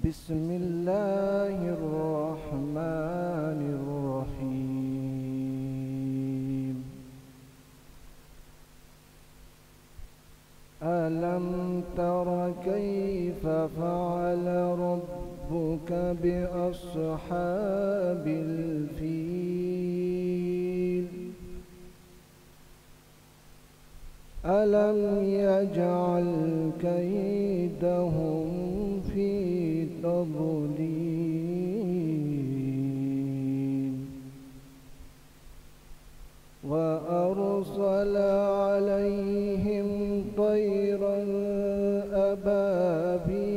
بسم الله الرحمن الرحيم. ألم تر كيف فعل ربك بأصحاب الفيل؟ ألم يجعل كيدهم في تضليل وأرسل عليهم طيرا أبابيل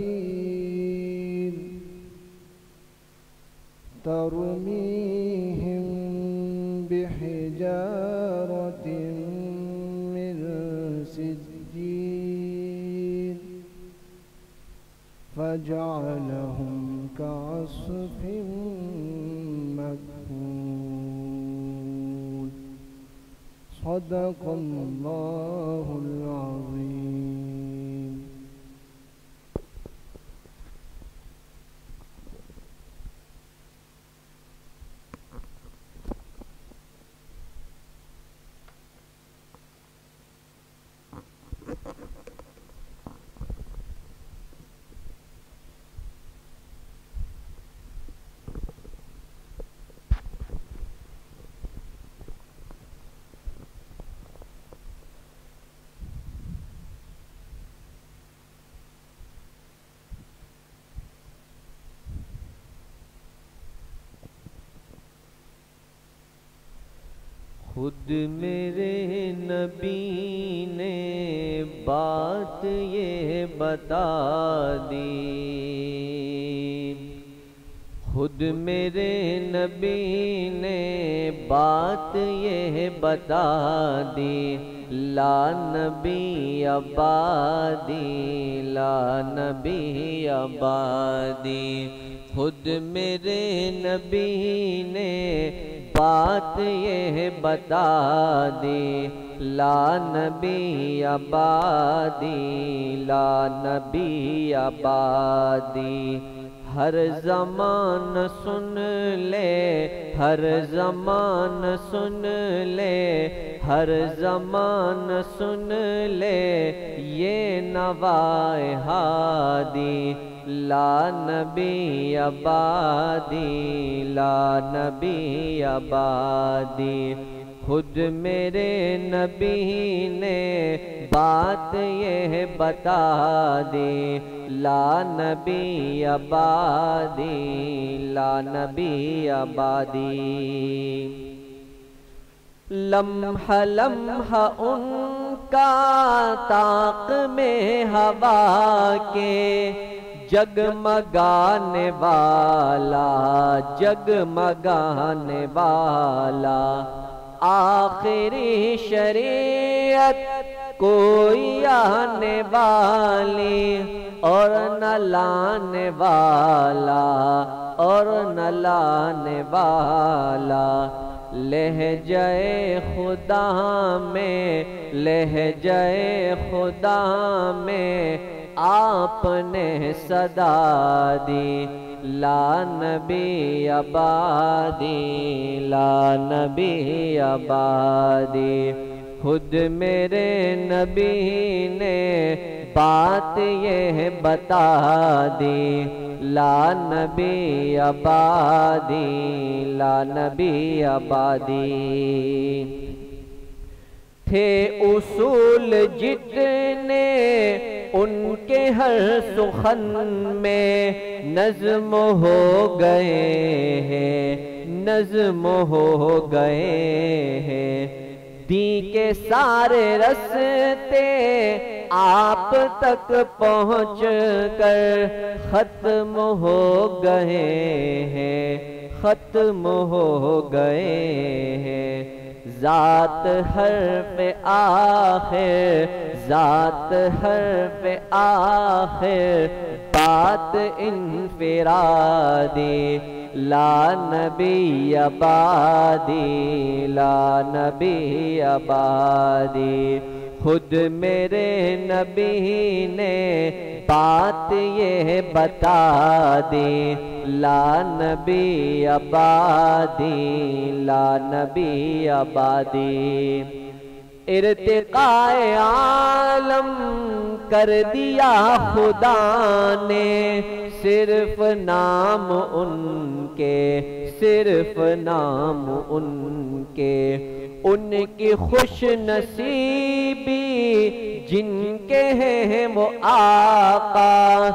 ترميهم بحجارة من سجيل فجعلهم كعصف مأكول. صدق الله العظيم. خود میرے نبی نے بات یہ بتا دی، خود میرے نبی نے بات یہ بتا دی، لا نبی آبادی لا نبی آبادی. خود میرے نبی نے بات یہ بتا دی، لا نبی آبادی لا نبی آبادی. ہر زمان سن لے ہر زمان سن لے ہر زمان سن لے یہ نوائے ہادی، لا نبی آبادی لا نبی آبادی. خود میرے نبی نے بات یہ بتا دی، لا نبی آبادی لا نبی آبادی. لمحہ لمحہ ان کا طاق میں ہوا کے جگمگانے والا جگمگانے والا. آخری شریعت کوئی آنے والی اور نہ لانے والا اور نہ لانے والا. لہجہ خدا میں لہجہ خدا میں آپ نے صدا دی، لا نبی آبادی لا نبی آبادی. خود میرے نبی نے بات یہ بتا دی، لا نبی آبادی لا نبی آبادی. تھے اصول جتنے ان کے ہر سخن میں نظم ہو گئے ہیں نظم ہو گئے ہیں. دین کے سارے رستے آپ تک پہنچ کر ختم ہو گئے ہیں ختم ہو گئے ہیں. ذات حرف آخر ذات حرف آخر بات انفرادی، لا نبی آبادی لا نبی آبادی. خود میرے نبی نے بات یہ بتا دی، لا نبی آبادی، لا نبی آبادی۔ ارتقاء عالم کر دیا خدا نے، صرف نام ان کے، صرف نام ان کے، ان کی خوش نصیبی جن کے ہیں وہ آقا،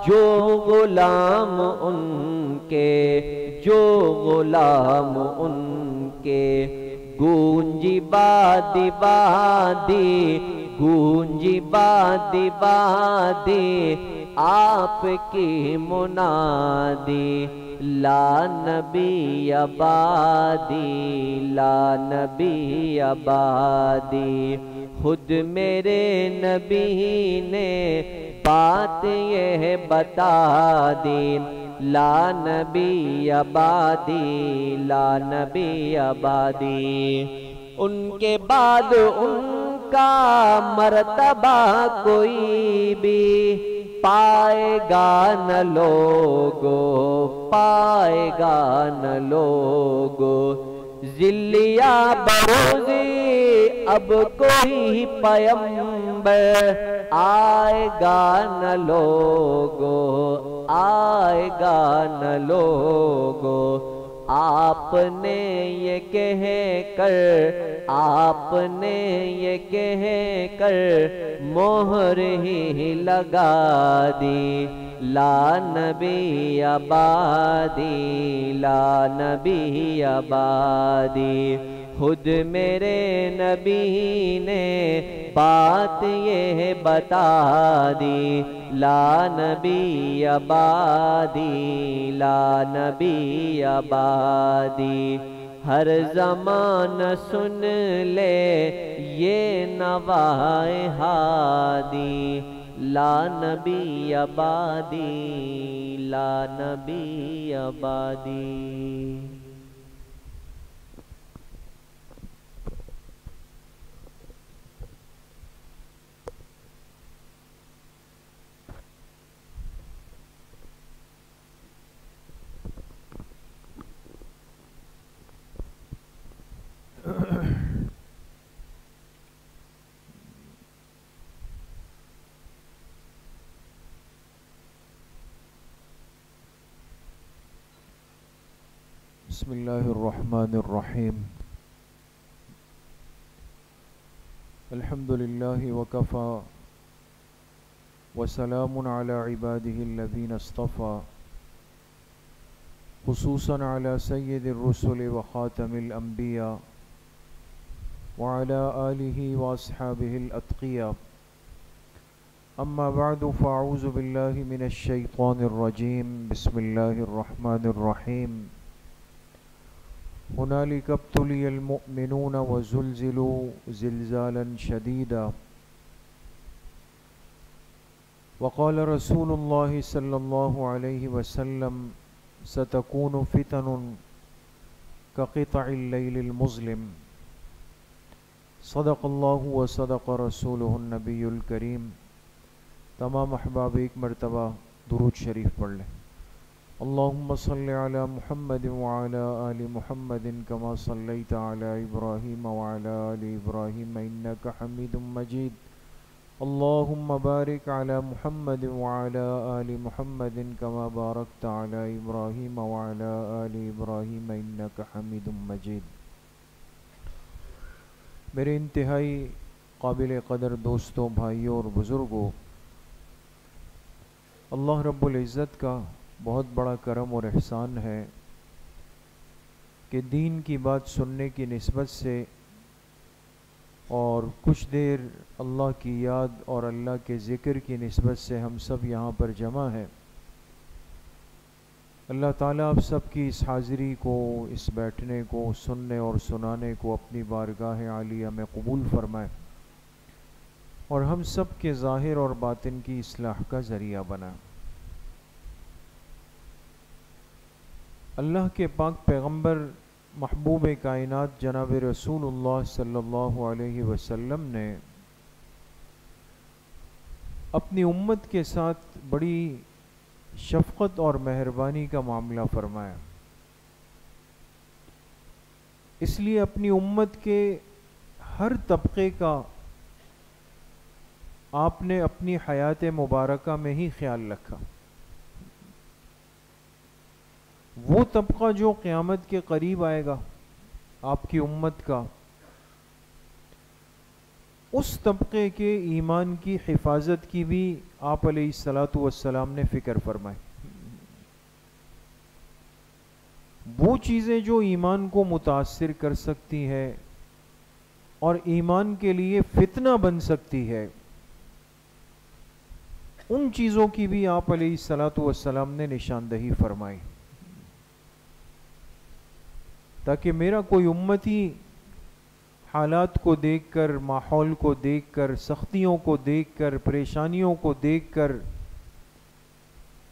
جو غلام ان کے، جو غلام ان کے۔ گونجی بادی بادی، گونجی بادی بادی، آپ کی منادی، لا نبی آبادی، لا نبی آبادی۔ خود میرے نبی نے بات یہ بتا دی، لا نبی آبادی، لا نبی آبادی۔ ان کے بعد ان کا مرتبہ کوئی بھی پائے گا نہ لوگو، پائے گا نہ لوگو۔ ذلیا بروزی اب کوئی پیمبر آئے گا نہ لوگو، آئے گا نہ لوگو۔ آپ نے یہ کہہ کر، آپ نے یہ کہہ کر مہر ہی لگا دی، لا نبی آبادی، لا نبی آبادی۔ خود میرے نبی نے بات یہ بتا دی، لا نبی آبادی، لا نبی آبادی۔ ہر زمان سن لے یہ نوائے ہادی، لا نبی آبادی، لا نبی آبادی۔ بسم اللہ الرحمن الرحیم۔ الحمد للہ وکفا وسلام علی عبادہ الذین اصطفى، خصوصاً علی سید الرسل وخاتم الانبیاء وعلی آلہ واصحابہ الاتقیاء۔ اما بعد فاعوذ باللہ من الشیطان الرجیم، بسم اللہ الرحمن الرحیم۔ هنالك ابتلي المؤمنون وزلزلوا زلزالا شديدا، وقال رسول الله صلى الله عليه وسلم ستكون فتن كقطع الليل المظلم، صدق الله وصدق رسوله النبي الكريم۔ تمام احباب ایک مرتبہ درود شریف پڑھ لیں۔ اللہم صلی علی محمد وعلی آل محمد کما صلیت علی ابراہیم وعلی آل ابراہیم انکا حمید مجید۔ اللہم بارک علی محمد وعلی آل محمد کما بارکت علی ابراہیم وعلی آل ابراہیم انکا حمید مجید۔ میرے انتہائی قابل قدر دوستوں، بھائیوں اور بزرگوں، اللہ رب العزت کا بہت بڑا کرم اور احسان ہے کہ دین کی بات سننے کی نسبت سے اور کچھ دیر اللہ کی یاد اور اللہ کے ذکر کی نسبت سے ہم سب یہاں پر جمع ہیں۔ اللہ تعالیٰ آپ سب کی اس حاضری کو، اس بیٹھنے کو، سننے اور سنانے کو اپنی بارگاہ عالیہ میں قبول فرمائے اور ہم سب کے ظاہر اور باطن کی اصلاح کا ذریعہ بنائے۔ اللہ کے پاک پیغمبر محبوب کائنات جناب رسول اللہ صلی اللہ علیہ وسلم نے اپنی امت کے ساتھ بڑی شفقت اور مہربانی کا معاملہ فرمایا، اس لیے اپنی امت کے ہر طبقے کا آپ نے اپنی حیات مبارکہ میں ہی خیال رکھا۔ وہ طبقہ جو قیامت کے قریب آئے گا آپ کی امت کا، اس طبقے کے ایمان کی حفاظت کی بھی آپ علیہ الصلاۃ والسلام نے فکر فرمائی۔ وہ چیزیں جو ایمان کو متاثر کر سکتی ہے اور ایمان کے لیے فتنہ بن سکتی ہے، ان چیزوں کی بھی آپ علیہ الصلاۃ والسلام نے نشاندہی فرمائی، تاکہ میرا کوئی امتی حالات کو دیکھ کر، ماحول کو دیکھ کر، سختیوں کو دیکھ کر، پریشانیوں کو دیکھ کر،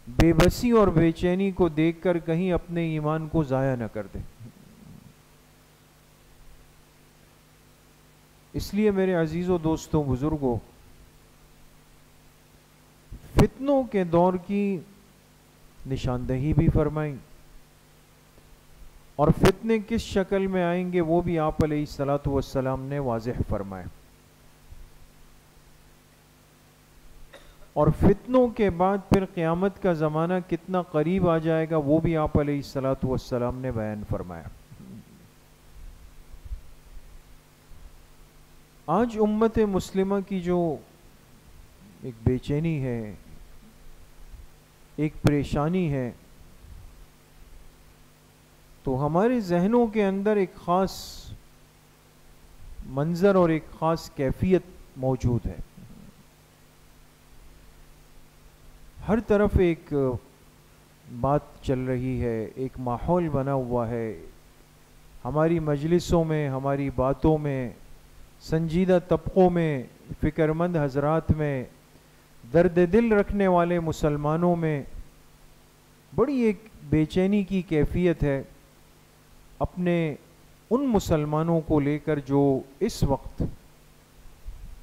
بے بسی اور بے چینی کو دیکھ کر کہیں اپنے ایمان کو ضائع نہ کر دے۔ اس لیے میرے عزیزوں، دوستوں، بزرگوں، فتنوں کے دور کی نشاندہی بھی فرمائی، اور فتنے کس شکل میں آئیں گے وہ بھی آپ علیہ الصلاۃ والسلام نے واضح فرمایا، اور فتنوں کے بعد پھر قیامت کا زمانہ کتنا قریب آ جائے گا وہ بھی آپ علیہ الصلاۃ والسلام نے بیان فرمایا۔ آج امت مسلمہ کی جو ایک بے چینی ہے، ایک پریشانی ہے، تو ہمارے ذہنوں کے اندر ایک خاص منظر اور ایک خاص کیفیت موجود ہے۔ ہر طرف ایک بات چل رہی ہے، ایک ماحول بنا ہوا ہے، ہماری مجلسوں میں، ہماری باتوں میں، سنجیدہ طبقوں میں، فکرمند حضرات میں، درد دل رکھنے والے مسلمانوں میں بڑی ایک بے چینی کی کیفیت ہے، اپنے ان مسلمانوں کو لے کر جو اس وقت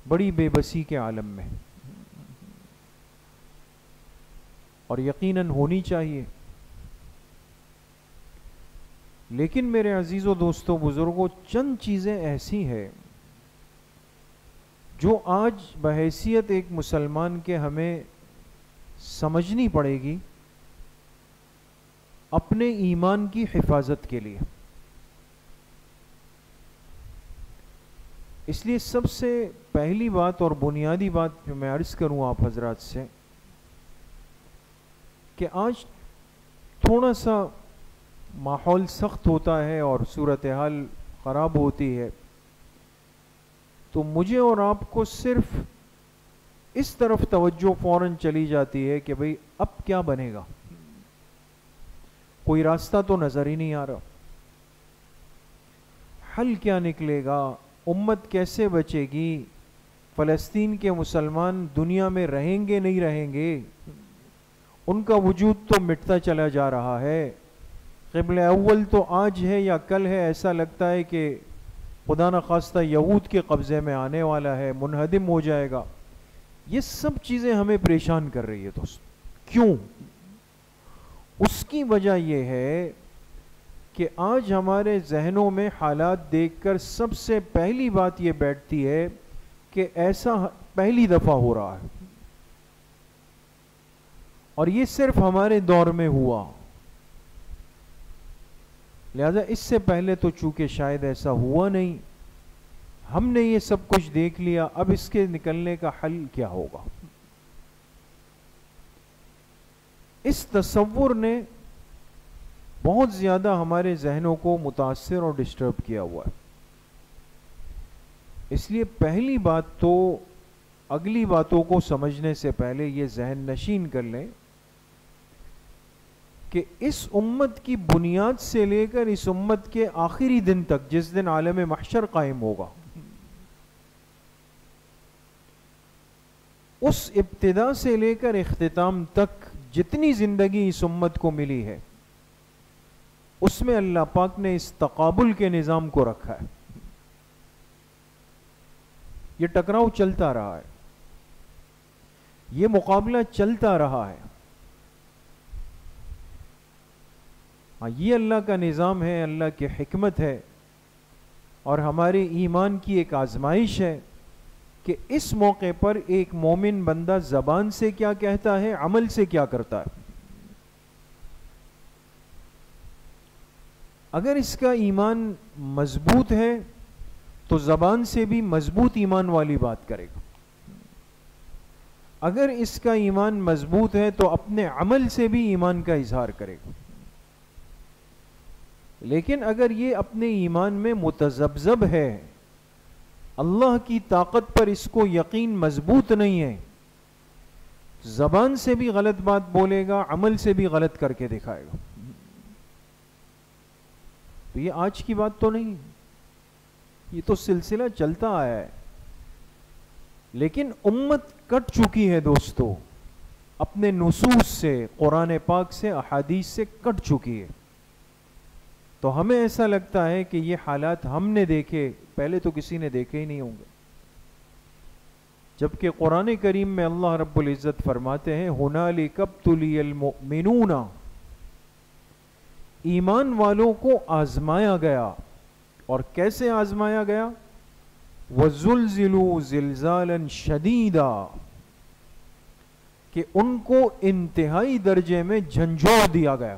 بڑی بے بسی کے عالم میں، اور یقیناً ہونی چاہیے۔ لیکن میرے عزیزوں، دوستوں، بزرگوں، چند چیزیں ایسی ہیں جو آج بحیثیت ایک مسلمان کے ہمیں سمجھنی پڑے گی اپنے ایمان کی حفاظت کے لیے۔ اس لیے سب سے پہلی بات اور بنیادی بات جو میں عرض کروں آپ حضرات سے، کہ آج تھوڑا سا ماحول سخت ہوتا ہے اور صورتحال خراب ہوتی ہے، تو مجھے اور آپ کو صرف اس طرف توجہ فوراً چلی جاتی ہے کہ بھئی اب کیا بنے گا، کوئی راستہ تو نظر ہی نہیں آ رہا، حل کیا نکلے گا، امت کیسے بچے گی، فلسطین کے مسلمان دنیا میں رہیں گے نہیں رہیں گے، ان کا وجود تو مٹتا چلا جا رہا ہے، قبل اول تو آج ہے یا کل ہے، ایسا لگتا ہے کہ خدا نخواستہ یہود کے قبضے میں آنے والا ہے، منہدم ہو جائے گا۔ یہ سب چیزیں ہمیں پریشان کر رہی ہے دوست۔ کیوں؟ اس کی وجہ یہ ہے کہ آج ہمارے ذہنوں میں حالات دیکھ کر سب سے پہلی بات یہ بیٹھتی ہے کہ ایسا پہلی دفعہ ہو رہا ہے، اور یہ صرف ہمارے دور میں ہوا، لہذا اس سے پہلے تو چونکہ شاید ایسا ہوا نہیں، ہم نے یہ سب کچھ دیکھ لیا، اب اس کے نکلنے کا حل کیا ہوگا۔ اس تصور نے بہت زیادہ ہمارے ذہنوں کو متاثر اور ڈسٹرب کیا ہوا ہے۔ اس لیے پہلی بات تو اگلی باتوں کو سمجھنے سے پہلے یہ ذہن نشین کر لیں کہ اس امت کی بنیاد سے لے کر اس امت کے آخری دن تک، جس دن عالم محشر قائم ہوگا، اس ابتدا سے لے کر اختتام تک جتنی زندگی اس امت کو ملی ہے، اس میں اللہ پاک نے اس تقابل کے نظام کو رکھا ہے۔ یہ ٹکراؤ چلتا رہا ہے، یہ مقابلہ چلتا رہا ہے. ہاں یہ اللہ کا نظام ہے, اللہ کی حکمت ہے, اور ہمارے ایمان کی ایک آزمائش ہے کہ اس موقع پر ایک مومن بندہ زبان سے کیا کہتا ہے, عمل سے کیا کرتا ہے. اگر اس کا ایمان مضبوط ہے تو زبان سے بھی مضبوط ایمان والی بات کرے گا. اگر اس کا ایمان مضبوط ہے تو اپنے عمل سے بھی ایمان کا اظہار کرے گا. لیکن اگر یہ اپنے ایمان میں متذبذب ہے, اللہ کی طاقت پر اس کو یقین مضبوط نہیں ہے, زبان سے بھی غلط بات بولے گا, عمل سے بھی غلط کر کے دکھائے گا. تو یہ آج کی بات تو نہیں, یہ تو سلسلہ چلتا آیا ہے. لیکن امت کٹ چکی ہے دوستو, اپنے نصوص سے, قرآن پاک سے, احادیث سے کٹ چکی ہے. تو ہمیں ایسا لگتا ہے کہ یہ حالات ہم نے دیکھے, پہلے تو کسی نے دیکھے ہی نہیں ہوں گے. جبکہ قرآن کریم میں اللہ رب العزت فرماتے ہیں ہنالک ابتلی المؤمنون, ایمان والوں کو آزمایا گیا. اور کیسے آزمایا گیا؟ وَزُلْزِلُوا زِلْزَالًا شَدِيدًا, کہ ان کو انتہائی درجے میں جھنجھوڑ دیا گیا.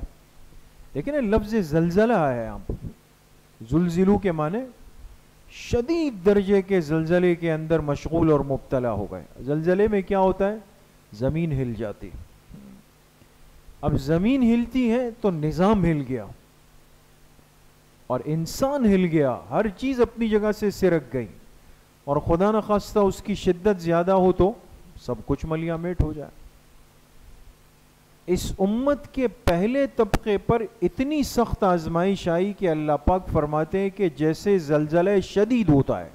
لیکن لفظ زلزلہ ہے یہاں پر, زلزلو کے معنی شدید درجے کے زلزلے کے اندر مشغول اور مبتلا ہو گئے. زلزلے میں کیا ہوتا ہے؟ زمین ہل جاتی. اب زمین ہلتی ہے تو نظام ہل گیا, اور انسان ہل گیا, ہر چیز اپنی جگہ سے سرک گئی, اور خدا نخواستہ اس کی شدت زیادہ ہو تو سب کچھ ملیا میٹ ہو جائے. اس امت کے پہلے طبقے پر اتنی سخت آزمائش آئی کہ اللہ پاک فرماتے ہیں کہ جیسے زلزلہ شدید ہوتا ہے,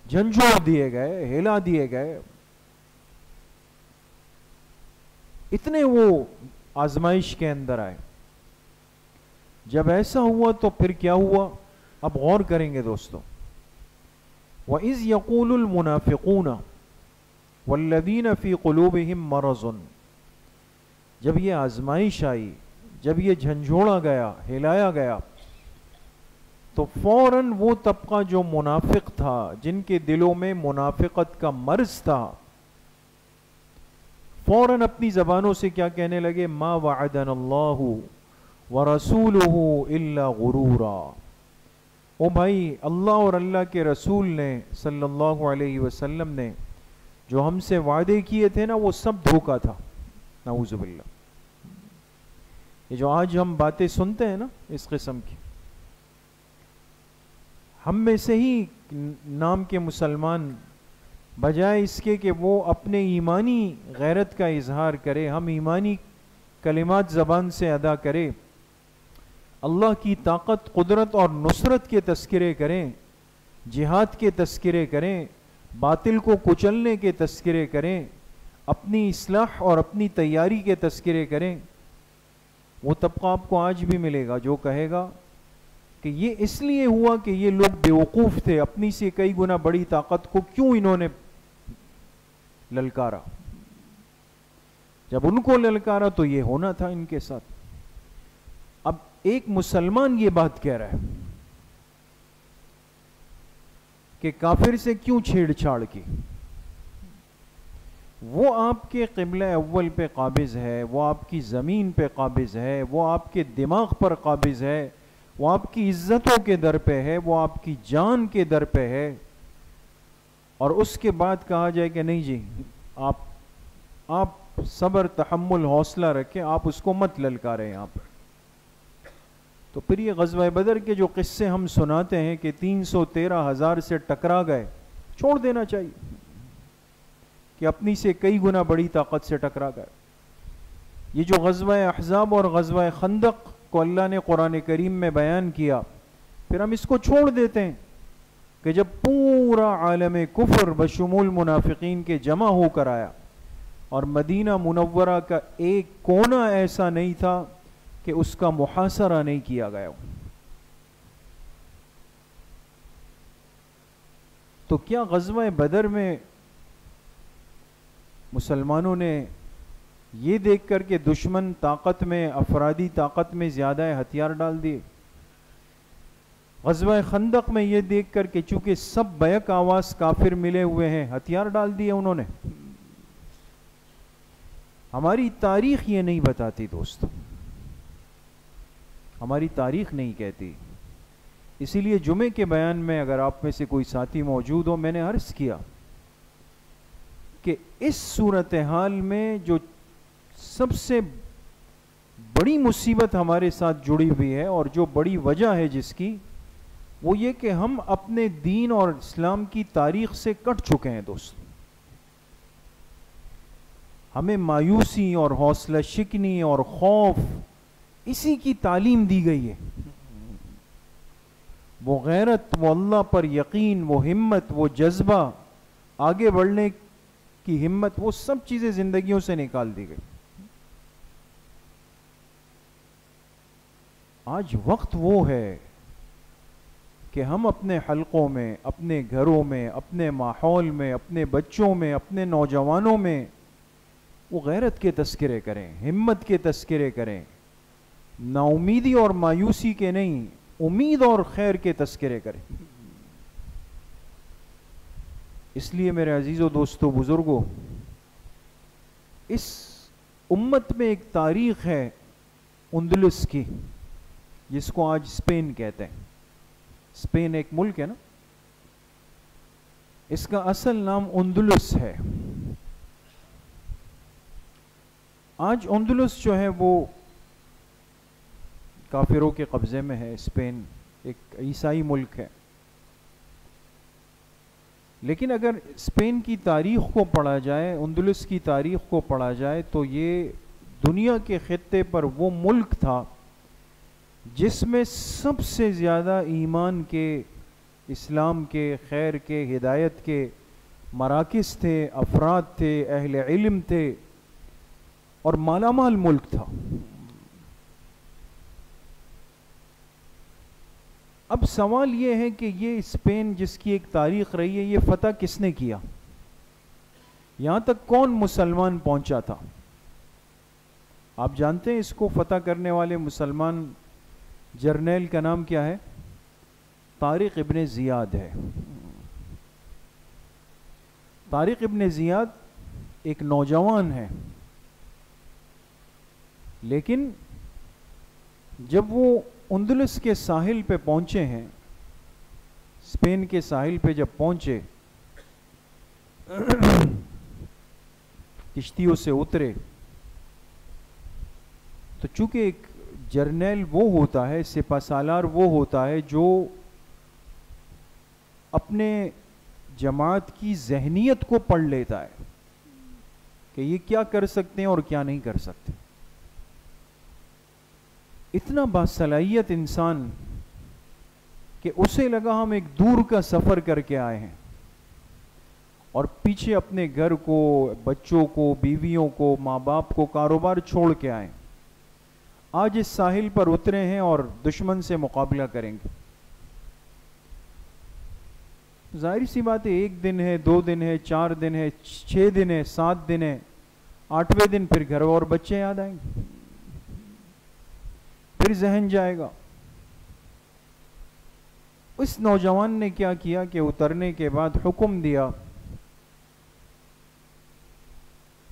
جھنجھوڑ دیے گئے, ہلا دیے گئے. اتنے وہ آزمائش کے اندر آئے. جب ایسا ہوا تو پھر کیا ہوا؟ اب غور کریں گے دوستو. وَإِذْ يَقُولُ الْمُنَافِقُونَ وَالَّذِينَ فِي قُلُوبِهِمْ مَرَضٌ, جب یہ آزمائش آئی, جب یہ جھنجھوڑا گیا, ہلایا گیا, تو فوراً وہ طبقہ جو منافق تھا, جن کے دلوں میں منافقت کا مرض تھا, فوراً اپنی زبانوں سے کیا کہنے لگے؟ ما وعدنا اللہ ورسولہ الا غرورا. او بھائی, اللہ اور اللہ کے رسول نے صلی اللہ علیہ وسلم نے جو ہم سے وعدے کیے تھے نا, وہ سب دھوکا تھا. نعوذ باللہ. یہ جو آج ہم باتیں سنتے ہیں نا اس قسم کی, ہم میں سے ہی نام کے مسلمان بجائے اس کے کہ وہ اپنے ایمانی غیرت کا اظہار کرے, ہم ایمانی کلمات زبان سے ادا کرے, اللہ کی طاقت, قدرت اور نصرت کے تذکرے کریں, جہاد کے تذکرے کریں, باطل کو کچلنے کے تذکرے کریں, اپنی اصلاح اور اپنی تیاری کے تذکرے کریں. وہ طبقہ آپ کو آج بھی ملے گا جو کہے گا کہ یہ اس لیے ہوا کہ یہ لوگ بیوقوف تھے, اپنی سے کئی گنا بڑی طاقت کو کیوں انہوں نے للکارا. جب ان کو للکارا تو یہ ہونا تھا ان کے ساتھ. اب ایک مسلمان یہ بات کہہ رہا ہے کہ کافر سے کیوں چھیڑ چھاڑ کی, وہ آپ کے قبلہ اول پہ قابض ہے, وہ آپ کی زمین پہ قابض ہے, وہ آپ کے دماغ پر قابض ہے, وہ آپ کی عزتوں کے در پہ ہے, وہ آپ کی جان کے در پہ ہے, اور اس کے بعد کہا جائے کہ نہیں جی آپ صبر تحمل حوصلہ رکھیں, آپ اس کو مت للکاریں یہاں پر. تو پھر یہ غزوہ بدر کے جو قصے ہم سناتے ہیں کہ 313,000 سے ٹکرا گئے, چھوڑ دینا چاہیے کہ اپنی سے کئی گنا بڑی طاقت سے ٹکرا گئے. یہ جو غزوہ احزاب اور غزوہ خندق کو اللہ نے قرآن کریم میں بیان کیا, پھر ہم اس کو چھوڑ دیتے ہیں کہ جب پورا عالم کفر بشمول منافقین کے جمع ہو کر آیا, اور مدینہ منورہ کا ایک کونا ایسا نہیں تھا کہ اس کا محاصرہ نہیں کیا گیا. تو کیا غزوہ بدر میں مسلمانوں نے یہ دیکھ کر کہ دشمن طاقت میں، افرادی طاقت میں زیادہ ہے، ہتھیار ڈال دیے۔ غزوہ خندق میں یہ دیکھ کر کہ چونکہ سب بیک آواز کافر ملے ہوئے ہیں، ہتھیار ڈال دیے انہوں نے۔ ہماری تاریخ یہ نہیں بتاتی دوستو، ہماری تاریخ نہیں کہتی۔ اسی لیے جمعے کے بیان میں اگر آپ میں سے کوئی ساتھی موجود ہو، میں نے عرض کیا کہ اس صورتحال میں جو سب سے بڑی مصیبت ہمارے ساتھ جڑی ہوئی ہے اور جو بڑی وجہ ہے جس کی، وہ یہ کہ ہم اپنے دین اور اسلام کی تاریخ سے کٹ چکے ہیں دوست۔ ہمیں مایوسی اور حوصلہ شکنی اور خوف اسی کی تعلیم دی گئی ہے۔ وہ غیرت، وہ اللہ پر یقین، وہ ہمت، وہ جذبہ، آگے بڑھنے کی ہمت، وہ سب چیزیں زندگیوں سے نکال دی گئی۔ آج وقت وہ ہے کہ ہم اپنے حلقوں میں، اپنے گھروں میں، اپنے ماحول میں، اپنے بچوں میں، اپنے نوجوانوں میں وہ غیرت کے تذکرے کریں، ہمت کے تذکرے کریں، نا امیدی اور مایوسی کے نہیں، امید اور خیر کے تذکرے کریں۔ اس لیے میرے عزیزو، دوستو، بزرگوں، اس امت میں ایک تاریخ ہے اندلس کی، جس کو آج اسپین کہتے ہیں۔ اسپین ایک ملک ہے نا، اس کا اصل نام اندلس ہے۔ آج اندلس جو ہے وہ کافروں کے قبضے میں ہے۔ اسپین ایک عیسائی ملک ہے، لیکن اگر اسپین کی تاریخ کو پڑھا جائے، اندلس کی تاریخ کو پڑھا جائے، تو یہ دنیا کے خطے پر وہ ملک تھا جس میں سب سے زیادہ ایمان کے، اسلام کے، خیر کے، ہدایت کے مراکز تھے، افراد تھے، اہل علم تھے، اور مالا مال ملک تھا۔ اب سوال یہ ہے کہ یہ اسپین جس کی ایک تاریخ رہی ہے، یہ فتح کس نے کیا؟ یہاں تک کون مسلمان پہنچا تھا؟ آپ جانتے ہیں اس کو فتح کرنے والے مسلمان جرنیل کا نام کیا ہے؟ طارق ابن زیاد ہے۔ طارق ابن زیاد ایک نوجوان ہے، لیکن جب وہ اندلس کے ساحل پہ پہنچے ہیں، اسپین کے ساحل پہ جب پہنچے، کشتیوں سے اترے، تو چونکہ ایک جرنیل وہ ہوتا ہے، سپہ سالار وہ ہوتا ہے جو اپنے جماعت کی ذہنیت کو پڑھ لیتا ہے کہ یہ کیا کر سکتے ہیں اور کیا نہیں کر سکتے۔ اتنا باصلاحیت انسان کہ اسے لگا ہم ایک دور کا سفر کر کے آئے ہیں اور پیچھے اپنے گھر کو، بچوں کو، بیویوں کو، ماں باپ کو، کاروبار چھوڑ کے آئے، آج اس ساحل پر اترے ہیں اور دشمن سے مقابلہ کریں گے۔ ظاہر سی بات ہے، 1 دن ہے، 2 دن ہے، 4 دن ہے، 6 دن ہے، 7 دن ہے، 8ویں دن پھر گھر اور بچے یاد آئیں گے، پھر ذہن جائے گا۔ اس نوجوان نے کیا کیا کہ اترنے کے بعد حکم دیا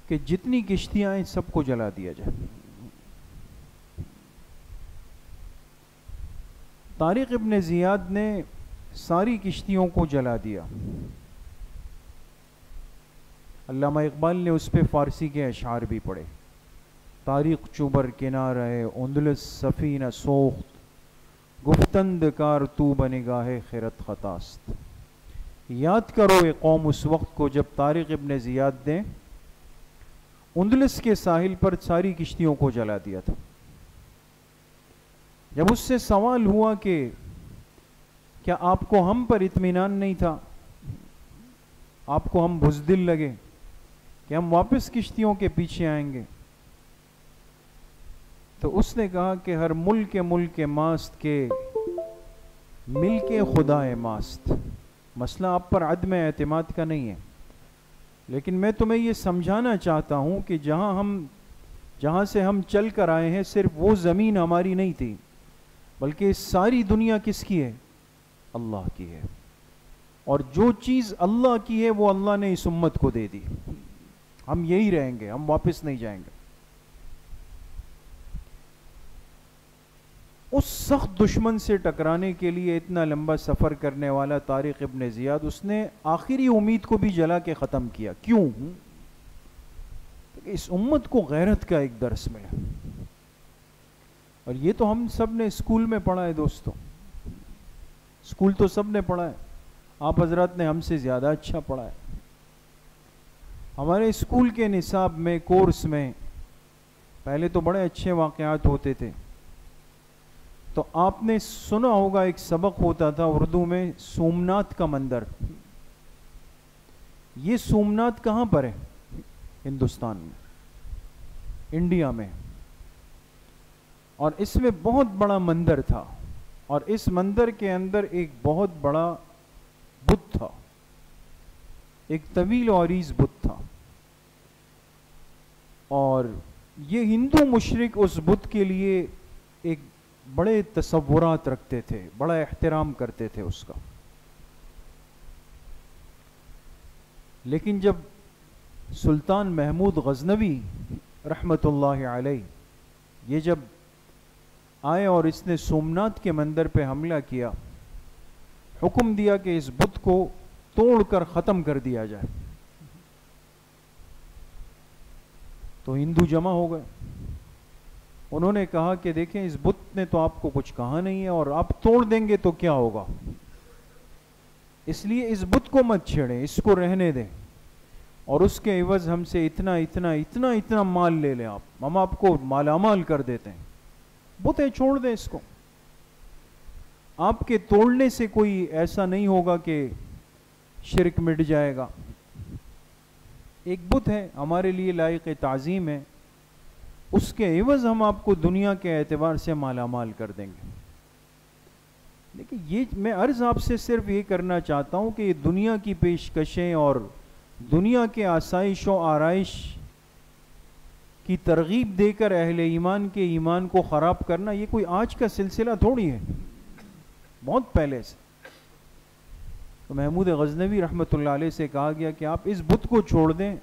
کہ جتنی کشتیاں ہیں سب کو جلا دیا جائے۔ طارق ابن زیاد نے ساری کشتیوں کو جلا دیا۔ علامہ اقبال نے اس پہ فارسی کے اشعار بھی پڑھے۔ تاریخ چوبر کنارہ اندلس سفینہ سوخت، گفتند کار تو بنگاہ خیرت خطاست۔ یاد کرو اے قوم اس وقت کو جب طارق ابن زیاد نے اندلس کے ساحل پر ساری کشتیوں کو جلا دیا تھا۔ جب اس سے سوال ہوا کہ کیا آپ کو ہم پر اطمینان نہیں تھا، آپ کو ہم بزدل لگے کہ ہم واپس کشتیوں کے پیچھے آئیں گے، تو اس نے کہا کہ ہر ملک ماست کے مل کے خدا ماست۔ مسئلہ آپ پر عدم اعتماد کا نہیں ہے، لیکن میں تمہیں یہ سمجھانا چاہتا ہوں کہ جہاں سے ہم چل کر آئے ہیں صرف وہ زمین ہماری نہیں تھی، بلکہ ساری دنیا کس کی ہے؟ اللہ کی ہے، اور جو چیز اللہ کی ہے وہ اللہ نے اس امت کو دے دی. ہم یہی رہیں گے، ہم واپس نہیں جائیں گے. اس سخت دشمن سے ٹکرانے کے لیے اتنا لمبا سفر کرنے والا طارق ابن زیاد، اس نے آخری امید کو بھی جلا کے ختم کیا. کیوں؟ اس امت کو غیرت کا ایک درس ملا، اور یہ تو ہم سب نے اسکول میں پڑھا ہے دوستو. اسکول تو سب نے پڑھا ہے، آپ حضرات نے ہم سے زیادہ اچھا پڑھا ہے. ہمارے اسکول کے نصاب میں، کورس میں پہلے تو بڑے اچھے واقعات ہوتے تھے. تو آپ نے سنا ہوگا ایک سبق ہوتا تھا اردو میں، سومناتھ کا مندر. یہ سومناتھ کہاں پر ہے؟ ہندوستان میں، انڈیا میں. اور اس میں بہت بڑا مندر تھا، اور اس مندر کے اندر ایک بہت بڑا بت تھا، ایک طویل و عریض بت تھا. اور یہ ہندو مشرک اس بت کے لیے ایک بڑے تصورات رکھتے تھے، بڑا احترام کرتے تھے اس کا. لیکن جب سلطان محمود غزنوی رحمت اللہ علیہ یہ جب آئے اور اس نے سومناتھ کے مندر پہ حملہ کیا، حکم دیا کہ اس بت کو توڑ کر ختم کر دیا جائے، تو ہندو جمع ہو گئے. انہوں نے کہا کہ دیکھیں اس بت نے تو آپ کو کچھ کہا نہیں ہے، اور آپ توڑ دیں گے تو کیا ہوگا، اس لیے اس بت کو مت چھیڑیں، اس کو رہنے دیں، اور اس کے عوض ہم سے اتنا اتنا اتنا اتنا مال لے لیں، ہم آپ کو مالا مال کر دیتے ہیں. بت ہے، چھوڑ دیں اس کو. آپ کے توڑنے سے کوئی ایسا نہیں ہوگا کہ شرک مٹ جائے گا. ایک بت ہے، ہمارے لیے لائق تعظیم ہے، اس کے عوض ہم آپ کو دنیا کے اعتبار سے مالا مال کر دیں گے. لیکن یہ میں عرض آپ سے صرف یہ کرنا چاہتا ہوں کہ یہ دنیا کی پیشکشیں اور دنیا کے آسائش و آرائش کی ترغیب دے کر اہل ایمان کے ایمان کو خراب کرنا، یہ کوئی آج کا سلسلہ تھوڑی ہے، بہت پہلے سے. تو محمود غزنوی رحمت اللہ علیہ سے کہا گیا کہ آپ اس بت کو چھوڑ دیں،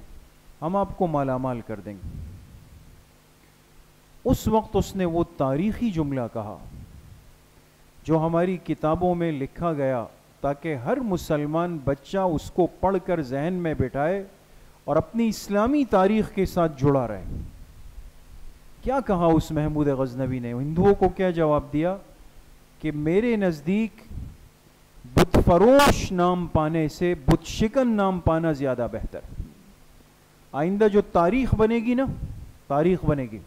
ہم آپ کو مالا مال کر دیں گے. اس وقت اس نے وہ تاریخی جملہ کہا جو ہماری کتابوں میں لکھا گیا، تاکہ ہر مسلمان بچہ اس کو پڑھ کر ذہن میں بٹھائے اور اپنی اسلامی تاریخ کے ساتھ جڑا رہے. کیا کہا اس محمود غزنوی نے؟ ہندوؤں کو کیا جواب دیا کہ میرے نزدیک بت فروش نام پانے سے بت شکن نام پانا زیادہ بہتر. آئندہ جو تاریخ بنے گی نا، تاریخ بنے گی،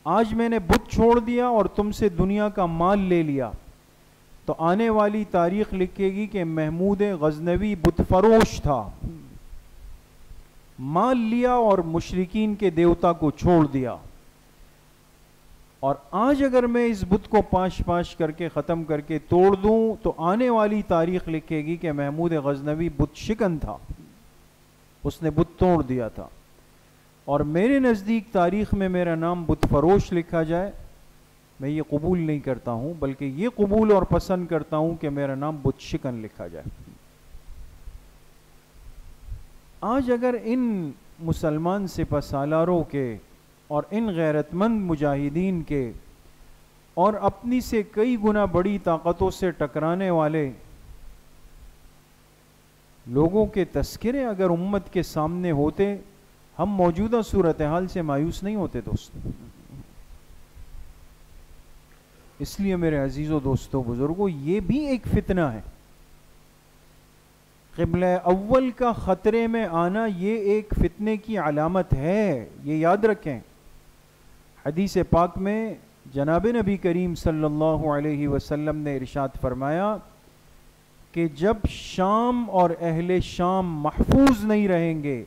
آج میں نے بت چھوڑ دیا اور تم سے دنیا کا مال لے لیا، تو آنے والی تاریخ لکھے گی کہ محمود غزنوی بت فروش تھا، مال لیا اور مشرکین کے دیوتا کو چھوڑ دیا. اور آج اگر میں اس بت کو پاش پاش کر کے ختم کر کے توڑ دوں تو آنے والی تاریخ لکھے گی کہ محمود غزنوی بت شکن تھا، اس نے بت توڑ دیا تھا. اور میرے نزدیک تاریخ میں میرا نام بت فروش لکھا جائے، میں یہ قبول نہیں کرتا ہوں، بلکہ یہ قبول اور پسند کرتا ہوں کہ میرا نام بت شکن لکھا جائے. آج اگر ان مسلمان سپہ سالاروں کے اور ان غیرت مند مجاہدین کے اور اپنی سے کئی گنا بڑی طاقتوں سے ٹکرانے والے لوگوں کے تذکرے اگر امت کے سامنے ہوتے، ہم موجودہ صورتحال سے مایوس نہیں ہوتے دوست. اس لیے میرے عزیزو دوستو بزرگو، یہ بھی ایک فتنہ ہے. قبلہ اول کا خطرے میں آنا یہ ایک فتنے کی علامت ہے، یہ یاد رکھیں. حدیث پاک میں جناب نبی کریم صلی اللہ علیہ وسلم نے ارشاد فرمایا کہ جب شام اور اہل شام محفوظ نہیں رہیں گے،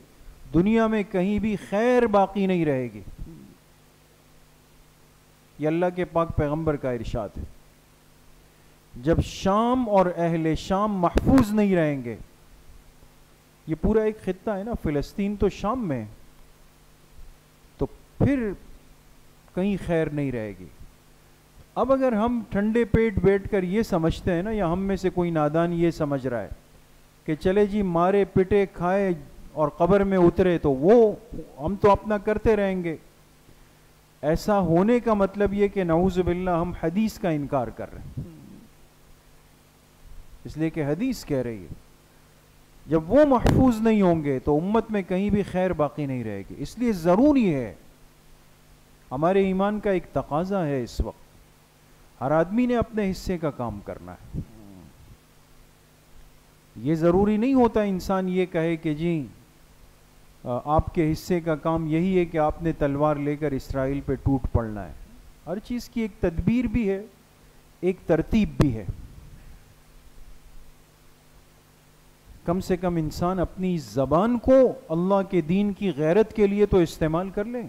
دنیا میں کہیں بھی خیر باقی نہیں رہے گی. یہ اللہ کے پاک پیغمبر کا ارشاد ہے. جب شام اور اہل شام محفوظ نہیں رہیں گے یہ پورا ایک خطہ ہے نا، فلسطین تو شام میں، تو پھر کہیں خیر نہیں رہے گی۔ اب اگر ہم ٹھنڈے پیٹ بیٹھ کر یہ سمجھتے ہیں نا، یا ہم میں سے کوئی نادان یہ سمجھ رہا ہے کہ چلے جی مارے پٹے کھائے اور قبر میں اترے تو وہ ہم تو اپنا کرتے رہیں گے، ایسا ہونے کا مطلب یہ کہ نعوذ باللہ ہم حدیث کا انکار کر رہے ہیں، اس لیے کہ حدیث کہہ رہی ہے جب وہ محفوظ نہیں ہوں گے تو امت میں کہیں بھی خیر باقی نہیں رہے گی۔ اس لیے ضروری ہے، ہمارے ایمان کا ایک تقاضا ہے اس وقت، ہر آدمی نے اپنے حصے کا کام کرنا ہے۔ یہ ضروری نہیں ہوتا انسان یہ کہے کہ جی آپ کے حصے کا کام یہی ہے کہ آپ نے تلوار لے کر اسرائیل پہ ٹوٹ پڑنا ہے۔ ہر چیز کی ایک تدبیر بھی ہے، ایک ترتیب بھی ہے۔ کم سے کم انسان اپنی زبان کو اللہ کے دین کی غیرت کے لیے تو استعمال کر لے۔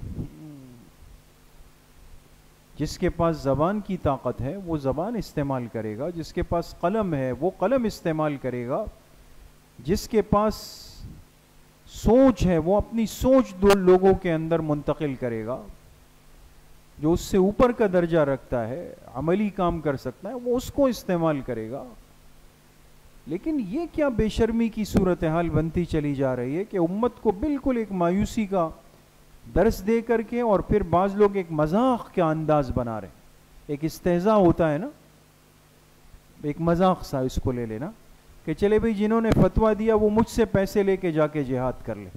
جس کے پاس زبان کی طاقت ہے وہ زبان استعمال کرے گا، جس کے پاس قلم ہے وہ قلم استعمال کرے گا، جس کے پاس سوچ ہے وہ اپنی سوچ دو لوگوں کے اندر منتقل کرے گا، جو اس سے اوپر کا درجہ رکھتا ہے، عملی کام کر سکتا ہے، وہ اس کو استعمال کرے گا۔ لیکن یہ کیا بے شرمی کی صورتحال بنتی چلی جا رہی ہے کہ امت کو بالکل ایک مایوسی کا درس دے کر کے، اور پھر بعض لوگ ایک مذاق کا انداز بنا رہے ہیں، ایک استہزاء ہوتا ہے نا، ایک مذاق سا اس کو لے لینا کہ چلے بھئی جنہوں نے فتویٰ دیا وہ مجھ سے پیسے لے کے جا کے جہاد کر لے،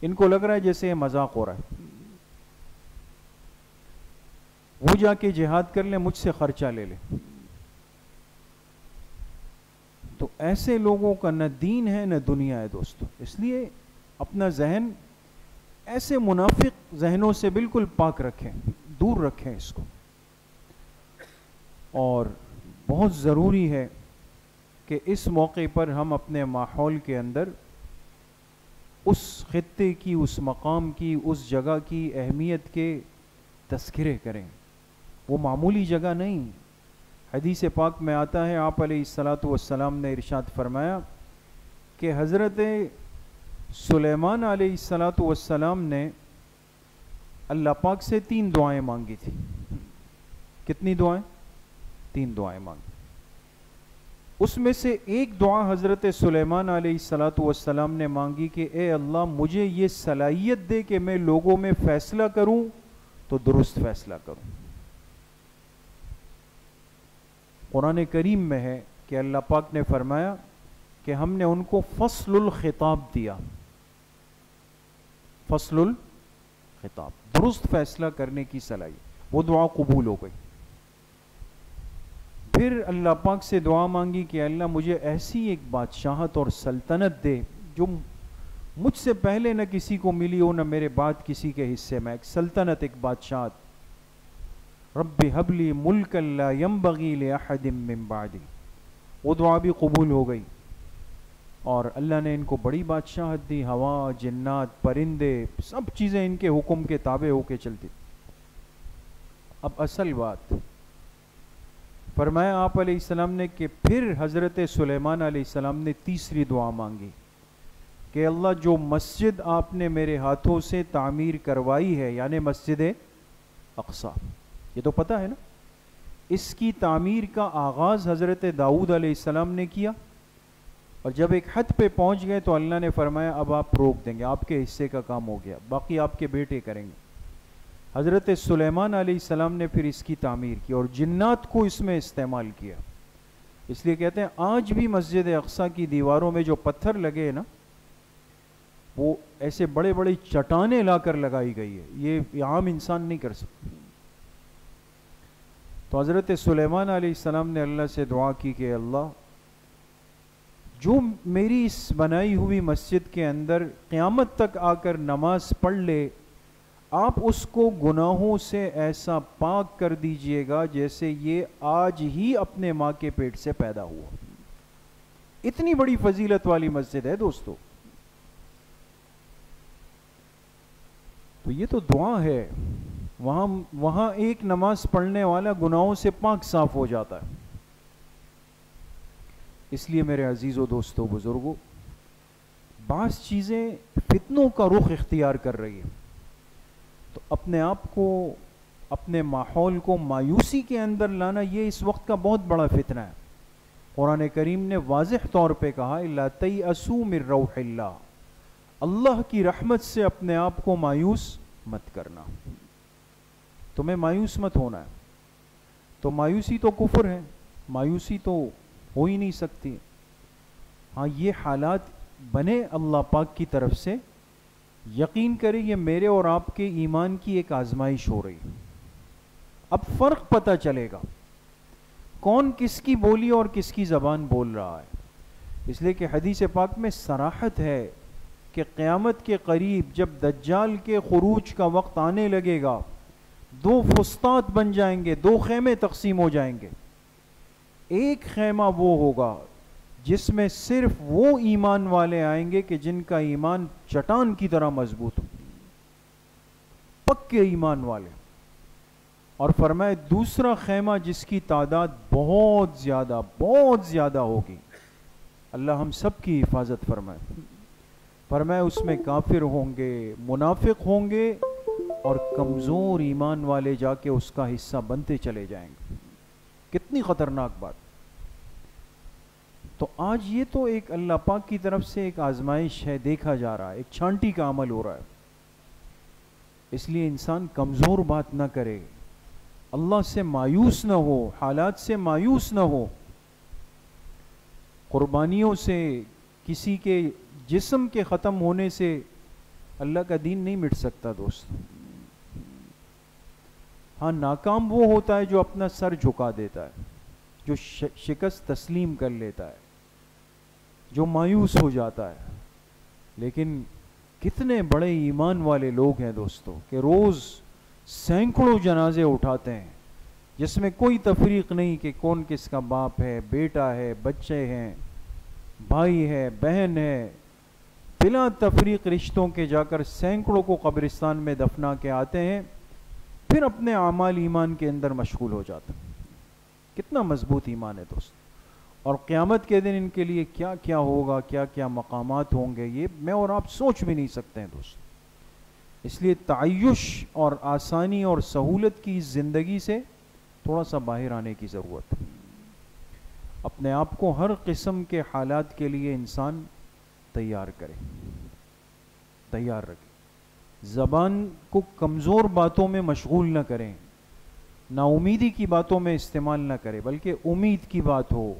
ان کو لگ رہا ہے جیسے یہ مذاق ہو رہا ہے، وہ جا کے جہاد کر لے، مجھ سے خرچہ لے لے۔ تو ایسے لوگوں کا نہ دین ہے نہ دنیا ہے دوستو، اس لیے اپنا ذہن ایسے منافق ذہنوں سے بالکل پاک رکھیں، دور رکھیں اس کو۔ اور بہت ضروری ہے کہ اس موقع پر ہم اپنے ماحول کے اندر اس خطے کی، اس مقام کی، اس جگہ کی اہمیت کے تذکرے کریں۔ وہ معمولی جگہ نہیں۔ حدیث پاک میں آتا ہے، آپ علیہ الصلاۃ والسلام نے ارشاد فرمایا کہ حضرت سلیمان علیہ الصلاۃ والسلام نے اللہ پاک سے 3 دعائیں مانگی تھی۔ کتنی دعائیں؟ 3 دعائیں مانگی۔ اس میں سے ایک دعا حضرت سلیمان علیہ الصلاۃ والسلام نے مانگی کہ اے اللہ مجھے یہ صلاحیت دے کہ میں لوگوں میں فیصلہ کروں تو درست فیصلہ کروں۔ قرآن کریم میں ہے کہ اللہ پاک نے فرمایا کہ ہم نے ان کو فصل الخطاب دیا، فصل الخطاب، درست فیصلہ کرنے کی صلاحیت۔ وہ دعا قبول ہو گئی۔ پھر اللہ پاک سے دعا مانگی کہ اللہ مجھے ایسی ایک بادشاہت اور سلطنت دے جو مجھ سے پہلے نہ کسی کو ملی ہو، نہ میرے بعد کسی کے حصے میں، ایک سلطنت، ایک بادشاہت۔ رب حب لی ملکا لا ینبغی لأحد من بعدی، وہ دعا بھی قبول ہو گئی، اور اللہ نے ان کو بڑی بادشاہت دی، ہوا، جنات، پرندے، سب چیزیں ان کے حکم کے تابع ہو کے چلتی۔ اب اصل بات فرمایا آپ علیہ السلام نے کہ پھر حضرت سلیمان علیہ السلام نے تیسری دعا مانگی کہ اللہ جو مسجد آپ نے میرے ہاتھوں سے تعمیر کروائی ہے، یعنی مسجد اقصیٰ، یہ تو پتہ ہے نا، اس کی تعمیر کا آغاز حضرت داؤد علیہ السلام نے کیا، اور جب ایک حد پہ پہنچ گئے تو اللہ نے فرمایا اب آپ روک دیں گے، آپ کے حصے کا کام ہو گیا، باقی آپ کے بیٹے کریں گے۔ حضرت سلیمان علیہ السلام نے پھر اس کی تعمیر کی اور جنات کو اس میں استعمال کیا۔ اس لیے کہتے ہیں آج بھی مسجد اقصیٰ کی دیواروں میں جو پتھر لگے نا، وہ ایسے بڑے بڑے چٹانیں لا کر لگائی گئی ہے، یہ عام انسان نہیں کر سکتا۔ تو حضرت سلیمان علیہ السلام نے اللہ سے دعا کی کہ اللہ جو میری اس بنائی ہوئی مسجد کے اندر قیامت تک آ کر نماز پڑھ لے، آپ اس کو گناہوں سے ایسا پاک کر دیجئے گا جیسے یہ آج ہی اپنے ماں کے پیٹ سے پیدا ہوا۔ اتنی بڑی فضیلت والی مسجد ہے دوستو۔ تو یہ تو دعا ہے، وہاں ایک نماز پڑھنے والا گناہوں سے پاک صاف ہو جاتا ہے۔ اس لیے میرے عزیزو دوستو بزرگو، بعض چیزیں فتنوں کا رخ اختیار کر رہی ہیں، تو اپنے آپ کو، اپنے ماحول کو مایوسی کے اندر لانا یہ اس وقت کا بہت بڑا فتنہ ہے۔ قرآن کریم نے واضح طور پہ کہا لا تیأسوا من روح اللہ، اللہ کی رحمت سے اپنے آپ کو مایوس مت کرنا، تمہیں مایوس مت ہونا ہے۔ تو مایوسی تو کفر ہے، مایوسی تو ہو ہی نہیں سکتی۔ ہاں یہ حالات بنے اللہ پاک کی طرف سے، یقین کریں یہ میرے اور آپ کے ایمان کی ایک آزمائش ہو رہی ہے۔ اب فرق پتہ چلے گا کون کس کی بولی اور کس کی زبان بول رہا ہے، اس لیے کہ حدیث پاک میں صراحت ہے کہ قیامت کے قریب جب دجال کے خروج کا وقت آنے لگے گا، دو فسطاط بن جائیں گے، دو خیمے تقسیم ہو جائیں گے۔ ایک خیمہ وہ ہوگا جس میں صرف وہ ایمان والے آئیں گے کہ جن کا ایمان چٹان کی طرح مضبوط ہو، پکے ایمان والے، اور فرمائے دوسرا خیمہ جس کی تعداد بہت زیادہ ہوگی، اللہ ہم سب کی حفاظت فرمائے، فرمائے اس میں کافر ہوں گے، منافق ہوں گے، اور کمزور ایمان والے جا کے اس کا حصہ بنتے چلے جائیں گے۔ کتنی خطرناک بات۔ تو آج یہ تو ایک اللہ پاک کی طرف سے ایک آزمائش ہے، دیکھا جا رہا ہے، ایک چھانٹی کا عمل ہو رہا ہے، اس لیے انسان کمزور بات نہ کرے، اللہ سے مایوس نہ ہو، حالات سے مایوس نہ ہو، قربانیوں سے، کسی کے جسم کے ختم ہونے سے اللہ کا دین نہیں مٹ سکتا دوست۔ ہاں ناکام وہ ہوتا ہے جو اپنا سر جھکا دیتا ہے، جو شکست تسلیم کر لیتا ہے، جو مایوس ہو جاتا ہے۔ لیکن کتنے بڑے ایمان والے لوگ ہیں دوستو کہ روز سینکڑوں جنازے اٹھاتے ہیں، جس میں کوئی تفریق نہیں کہ کون کس کا باپ ہے، بیٹا ہے، بچے ہیں، بھائی ہے، بہن ہے، بلا تفریق رشتوں کے جا کر سینکڑوں کو قبرستان میں دفنا کے آتے ہیں، پھر اپنے اعمال ایمان کے اندر مشغول ہو جاتے ہیں۔ کتنا مضبوط ایمان ہے دوست، اور قیامت کے دن ان کے لیے کیا کیا ہوگا، کیا کیا مقامات ہوں گے، یہ میں اور آپ سوچ بھی نہیں سکتے ہیں دوست۔ اس لیے تعیش اور آسانی اور سہولت کی زندگی سے تھوڑا سا باہر آنے کی ضرورت ہے۔ اپنے آپ کو ہر قسم کے حالات کے لیے انسان تیار کرے، تیار رکھے، زبان کو کمزور باتوں میں مشغول نہ کریں، نا امیدی کی باتوں میں استعمال نہ کرے، بلکہ امید کی بات ہو،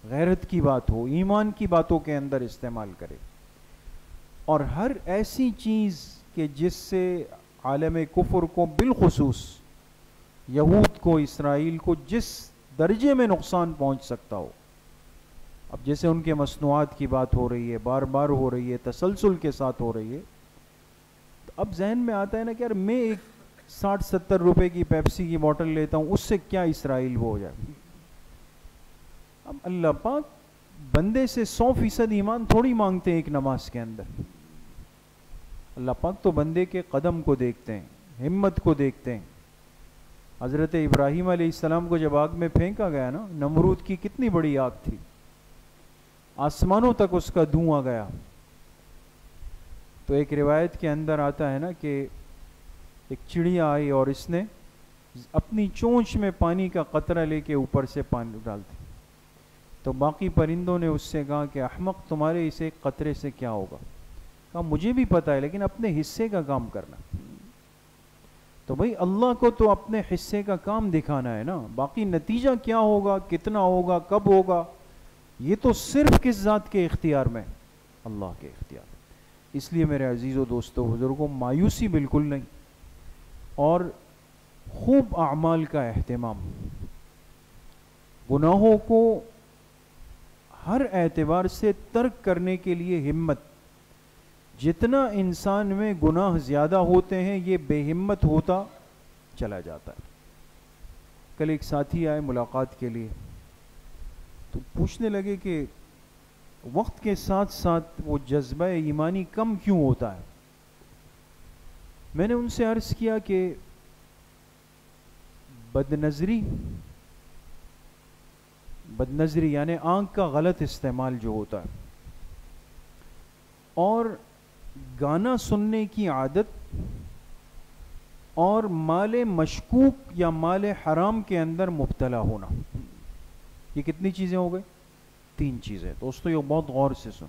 غیرت کی بات ہو، ایمان کی باتوں کے اندر استعمال کرے، اور ہر ایسی چیز کہ جس سے عالم کفر کو بالخصوص یہود کو، اسرائیل کو جس درجے میں نقصان پہنچ سکتا ہو، اب جیسے ان کے مصنوعات کی بات ہو رہی ہے، بار بار ہو رہی ہے، تسلسل کے ساتھ ہو رہی ہے، تو اب ذہن میں آتا ہے نا کہ یار میں ایک 60-70 روپے کی پیپسی کی بوٹل لیتا ہوں، اس سے کیا اسرائیل وہ ہو جائے۔ اب اللہ پاک بندے سے 100% ایمان تھوڑی مانگتے ہیں ایک نماز کے اندر، اللہ پاک تو بندے کے قدم کو دیکھتے ہیں، ہمت کو دیکھتے ہیں۔ حضرت ابراہیم علیہ السلام کو جب آگ میں پھینکا گیا نا، نمرود کی کتنی بڑی آگ تھی، آسمانوں تک اس کا دھواں گیا، تو ایک روایت کے اندر آتا ہے نا کہ ایک چڑیا آئی اور اس نے اپنی چونچ میں پانی کا قطرہ لے کے اوپر سے پانی ڈال دی، تو باقی پرندوں نے اس سے کہا کہ احمق تمہارے اس ایک قطرے سے کیا ہوگا، کہا مجھے بھی پتا ہے لیکن اپنے حصے کا کام کرنا۔ تو بھئی اللہ کو تو اپنے حصے کا کام دکھانا ہے نا، باقی نتیجہ کیا ہوگا، کتنا ہوگا، کب ہوگا، یہ تو صرف کس ذات کے اختیار میں، اللہ کے اختیار۔ اس لیے میرے عزیز و دوستو بزرگوں، مایوسی بالکل نہیں، اور خوب اعمال کا اہتمام، گناہوں کو ہر اعتبار سے ترک کرنے کے لیے ہمت۔ جتنا انسان میں گناہ زیادہ ہوتے ہیں یہ بے ہمت ہوتا چلا جاتا ہے۔ کل ایک ساتھی آئے ملاقات کے لیے، تو پوچھنے لگے کہ وقت کے ساتھ ساتھ وہ جذبہ ایمانی کم کیوں ہوتا ہے۔ میں نے ان سے عرض کیا کہ بدنظری یعنی آنکھ کا غلط استعمال جو ہوتا ہے، اور گانا سننے کی عادت اور مال مشکوک یا مال حرام کے اندر مبتلا ہونا. یہ کتنی چیزیں ہو گئی؟ 3 چیزیں. دوستو یہ بہت غور سے سن.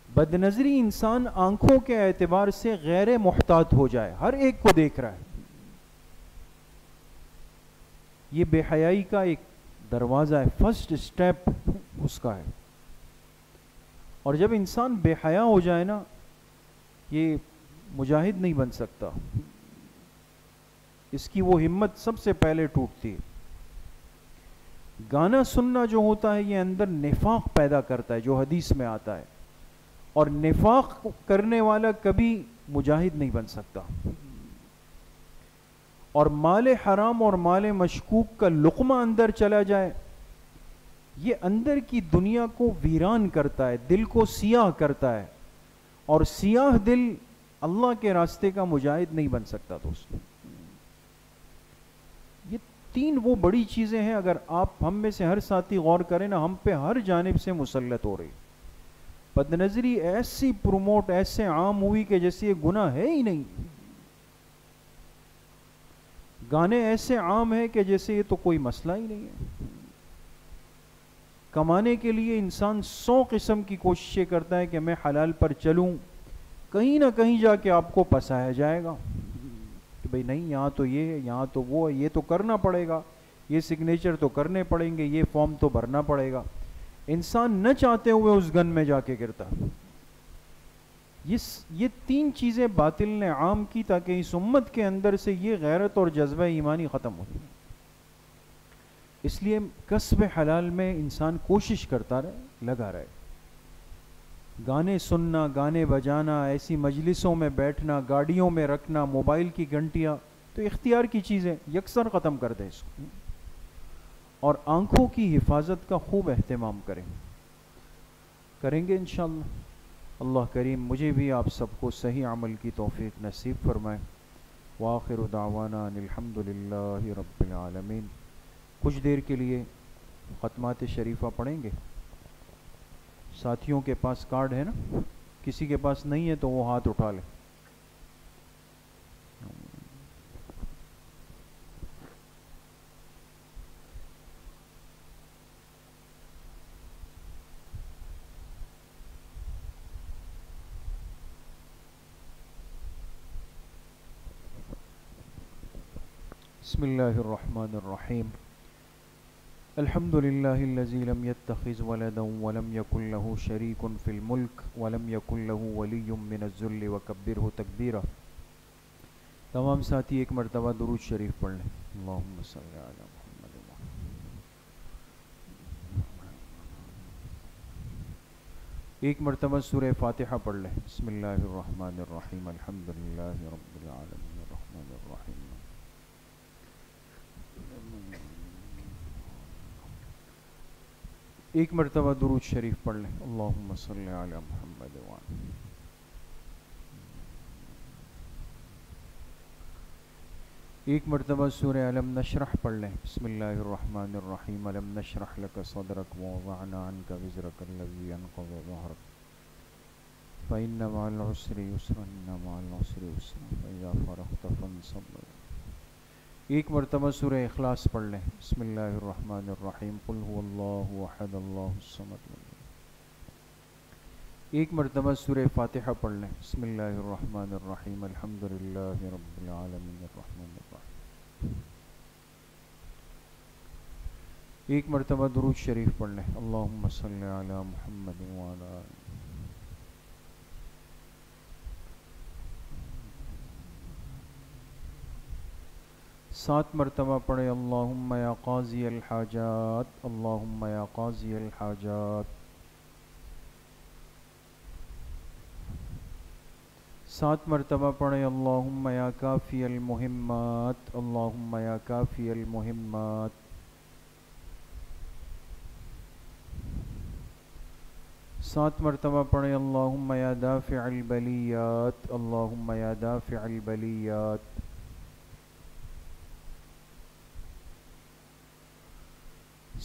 بد نظری انسان آنکھوں کے اعتبار سے غیر محتاط ہو جائے، ہر ایک کو دیکھ رہا ہے. یہ بے حیائی کا ایک دروازہ ہے، فرسٹ سٹیپ اس کا ہے. اور جب انسان بے حیا ہو جائے نا، یہ مجاہد نہیں بن سکتا، اس کی وہ ہمت سب سے پہلے ٹوٹتی ہے. گانا سننا جو ہوتا ہے یہ اندر نفاق پیدا کرتا ہے، جو حدیث میں آتا ہے، اور نفاق کرنے والا کبھی مجاہد نہیں بن سکتا. اور مال حرام اور مال مشکوک کا لقمہ اندر چلا جائے، یہ اندر کی دنیا کو ویران کرتا ہے، دل کو سیاہ کرتا ہے، اور سیاہ دل اللہ کے راستے کا مجاہد نہیں بن سکتا. دوستو یہ 3 وہ بڑی چیزیں ہیں، اگر آپ ہم میں سے ہر ساتھی غور کریں نا، ہم پہ ہر جانب سے مسلط ہو رہی. بد نظری ایسی پروموٹ، ایسے عام ہوئی کہ جیسے یہ گناہ ہے ہی نہیں. گانے ایسے عام ہیں کہ جیسے یہ تو کوئی مسئلہ ہی نہیں ہے. کمانے کے لیے انسان 100 قسم کی کوششیں کرتا ہے کہ میں حلال پر چلوں، کہیں نہ کہیں جا کے آپ کو پسایا جائے گا کہ بھئی نہیں، یہاں تو یہ ہے، یہاں تو وہ ہے، یہ تو کرنا پڑے گا، یہ سگنیچر تو کرنے پڑیں گے، یہ فارم تو بھرنا پڑے گا. انسان نہ چاہتے ہوئے اس گن میں جا کے گرتا. یہ 3 چیزیں باطل نے عام کی تاکہ اس امت کے اندر سے یہ غیرت اور جذبہ ایمانی ختم ہو. اس لیے کسب حلال میں انسان کوشش کرتا رہے، لگا رہے. گانے سننا، گانے بجانا، ایسی مجلسوں میں بیٹھنا، گاڑیوں میں رکھنا، موبائل کی گھنٹیاں، تو اختیار کی چیزیں یکسر ختم کر دے اس کو. اور آنکھوں کی حفاظت کا خوب اہتمام کریں گے انشاءاللہ. اللہ کریم مجھے بھی آپ سب کو صحیح عمل کی توفیق نصیب فرمائے. وآخر دعوانا ان الحمدللہ رب العالمین. کچھ دیر کے لیے ختمات شریفہ پڑھیں گے. ساتھیوں کے پاس کارڈ ہے نا؟ کسی کے پاس نہیں ہے تو وہ ہاتھ اٹھا لے. بسم اللہ الرحمن الرحیم. الحمد للہ الذی لم يتخذ ولدا ولم يكن له شریک فی الملک ولم يكن له ولی من الذل وکبرہ تکبیرا. تمام ساتھی ایک مرتبہ درود شریف پڑھ لیں. اللہم صلی علی محمد. ایک مرتبہ سورہ فاتحہ پڑھ لیں. بسم اللہ الرحمن الرحیم. الحمد للہ رب العالمین الرحمن الرحیم. ایک مرتبہ درود شریف پڑھ لیں. اللہم صلی علی محمد وعلی. ایک مرتبہ سورہ علم نشرح پڑھ لیں. بسم اللہ الرحمن الرحیم. علم نشرح لک صدرک ووضعنا عنک وزرک الذی انقض ظہرک فإن مع العسر یسرا إن مع العسر یسرا فإذا فرغت فانصب. ایک مرتبہ سورہ اخلاص پڑھ لیں. بسم اللہ الرحمن الرحیم. قل هو اللہ احد اللہ الصمد. ایک مرتبہ سورہ فاتحہ پڑھ لیں. بسم اللہ الرحمن الرحیم. الحمد للہ رب العالمین الرحمن الرحیم. ایک مرتبہ درود شریف پڑھ لیں. اللہم صلی علی محمد وعلی آلہ. سات مرتبہ پڑھے. اللہم یا قاضی الحاجات. اللہم یا قاضی الحاجات. سات مرتبہ پڑھے. اللہم یا کافی المہمات. اللہم یا کافی المہمات. سات مرتبہ پڑھے. اللہم یا دافع البلیات. اللہم یا دافع البلیات.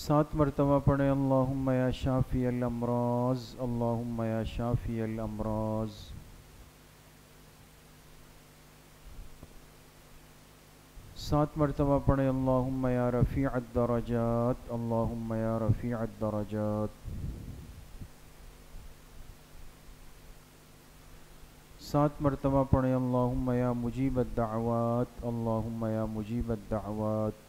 7 مرتبہ پڑھیں اللہم یا شافی الامراض، اللہم یا شافی الامراض۔ 7 مرتبہ پڑھیں اللہم یا رفیع الدرجات، اللہم یا رفیع الدرجات۔ 7 مرتبہ پڑھیں اللہم یا مجیب الدعوات، اللہم یا مجیب الدعوات۔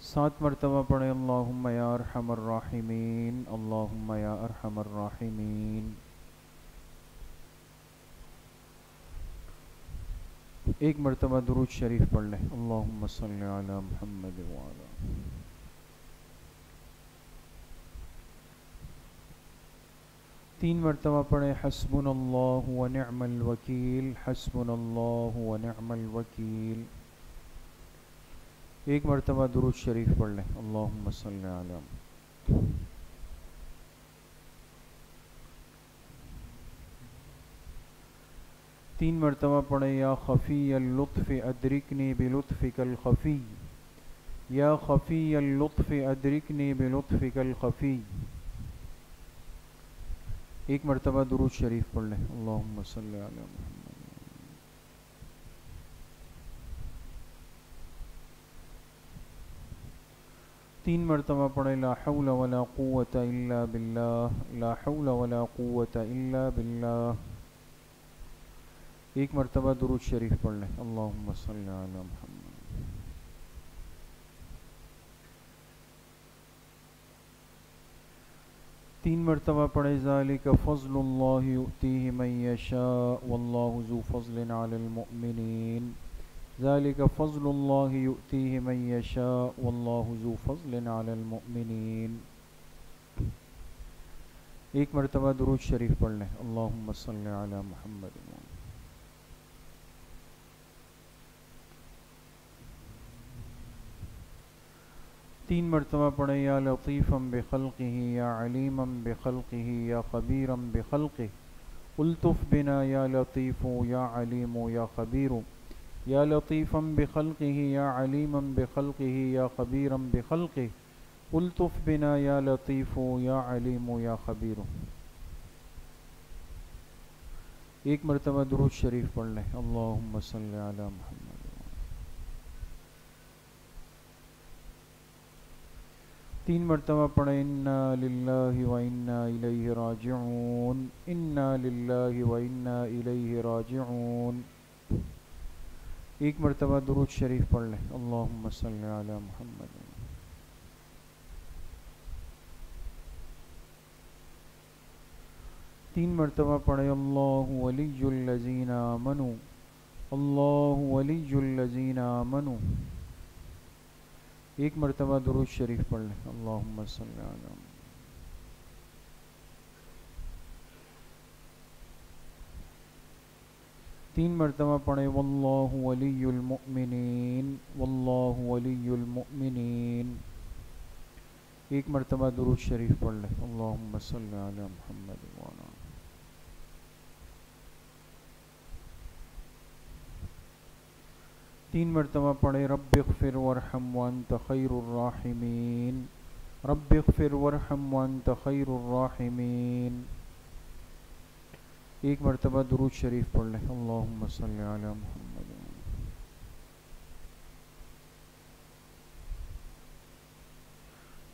7 مرتبہ پڑھیں اللہم یا ارحم الراحمین، اللہم یا ارحم الراحمین۔ ایک مرتبہ درود شریف پڑھ لیں، اللہم صلی علی محمد وعلی۔ 3 مرتبہ پڑھیں حسبنا اللہ ونعم الوکیل، حسبنا اللہ ونعم الوکیل۔ ایک مرتبہ درود شریف پڑھ لیں، اللہم صلی علی محمد۔ 3 مرتبہ پڑھیں یا خفی اللطف ادرکنی بلطفک الخفی، یا خفی اللطف ادرکنی بلطفک الخفی۔ ایک مرتبہ درود شریف پڑھ لیں، اللہم صلی علی محمد۔ 3 مرتبہ پڑھیں لا حول ولا قوة الا باللہ، لا حول ولا قوة الا باللہ۔ ایک مرتبہ درود شریف پڑھ لیں، اللہم صلی علی محمد۔ 3 مرتبہ پڑھیں ذالک فضل اللہ یؤتیہ من یشاء واللہ ذو فضل علی المؤمنین، ذالک فضل اللہ یؤتیہ من یشاء واللہ ذو فضل علی المؤمنین۔ ایک مرتبہ درود شریف پڑھ لیں، اللہم صلی علی محمد۔ 3 مرتبہ پڑھیں یا لطیفا بخلقہ یا علیما بخلقہ یا خبیرا بخلقہ، الطف بنا یا لطیف یا علیم یا خبیر، یا لطیفا بخلقہ یا علیما بخلقہ یا خبیرا بخلقہ، الطف بنا یا لطیف یا علیم یا خبیر۔ ایک مرتبہ درود شریف پڑھ لیں، اللہم صلی علی محمد۔ 3 مرتبہ پڑھیں انا للہ و انا الیہ راجعون، انا للہ و انا الیہ راجعون۔ ایک مرتبہ درود شریف پڑھ لیں، اللہم صلی علی محمد۔ 3 مرتبہ پڑھیں اللہ ولی الذین آمنوا، اللہ ولی الذین آمنوا۔ ایک مرتبہ درود شریف پڑھ لیں، اللہم صلی علی محمد۔ 3 مرتبہ پڑھیں واللہ ولی المؤمنین، واللہ ولی المؤمنین۔ ایک مرتبہ درود شریف پڑھ لیں، اللہم صلی علی محمد وعلی۔ 3 مرتبہ پڑھیں رب اغفر وارحم وانت خیر الراحمین، رب اغفر وارحم وانت خیر الراحمین۔ ایک مرتبہ درود شریف پڑھ لیں، اللہم صلی علی محمد۔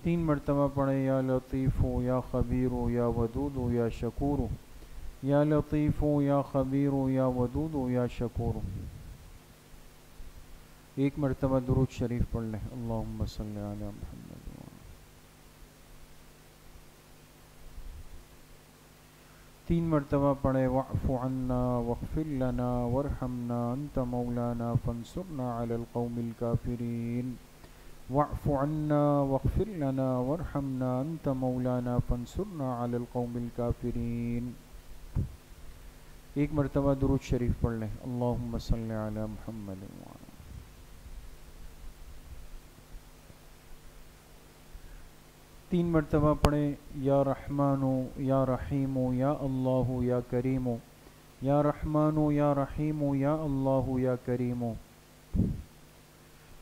3 مرتبہ پڑھیں یا لطیف یا خبیر یا ودود یا شکور، یا لطیف یا خبیر یا ودود یا شکور۔ ایک مرتبہ درود شریف پڑھ لیں، اللہم صلی علی محمد۔ 3 مرتبہ پڑھیں واعف عنا واغفر لنا وارحمنا انت مولانا فانصرنا علی القوم الکافرین، واعف عنا واغفر لنا وارحمنا انت مولانا فانصرنا علی القوم الکافرین۔ ایک مرتبہ درود شریف پڑھ لیں، اللہم صلی علی محمد۔ 3 مرتبہ پڑھیں یا رحمن یا رحیم یا اللہ یا کریم، یا رحمن یا رحیم یا اللہ یا کریم۔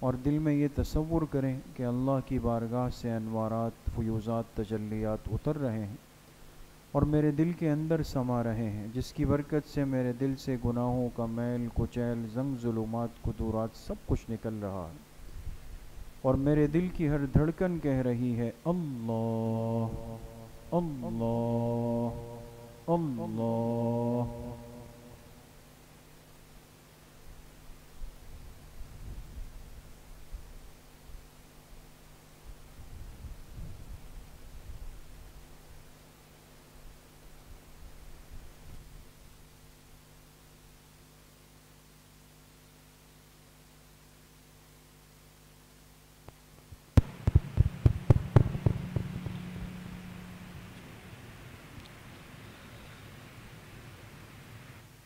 اور دل میں یہ تصور کریں کہ اللہ کی بارگاہ سے انوارات، فیوزات، تجلیات اتر رہے ہیں اور میرے دل کے اندر سما رہے ہیں، جس کی برکت سے میرے دل سے گناہوں کا میل، کچیل، زنگ، ظلمات، قدورات سب کچھ نکل رہا ہے، اور میرے دل کی ہر دھڑکن کہہ رہی ہے اللہ اللہ اللہ۔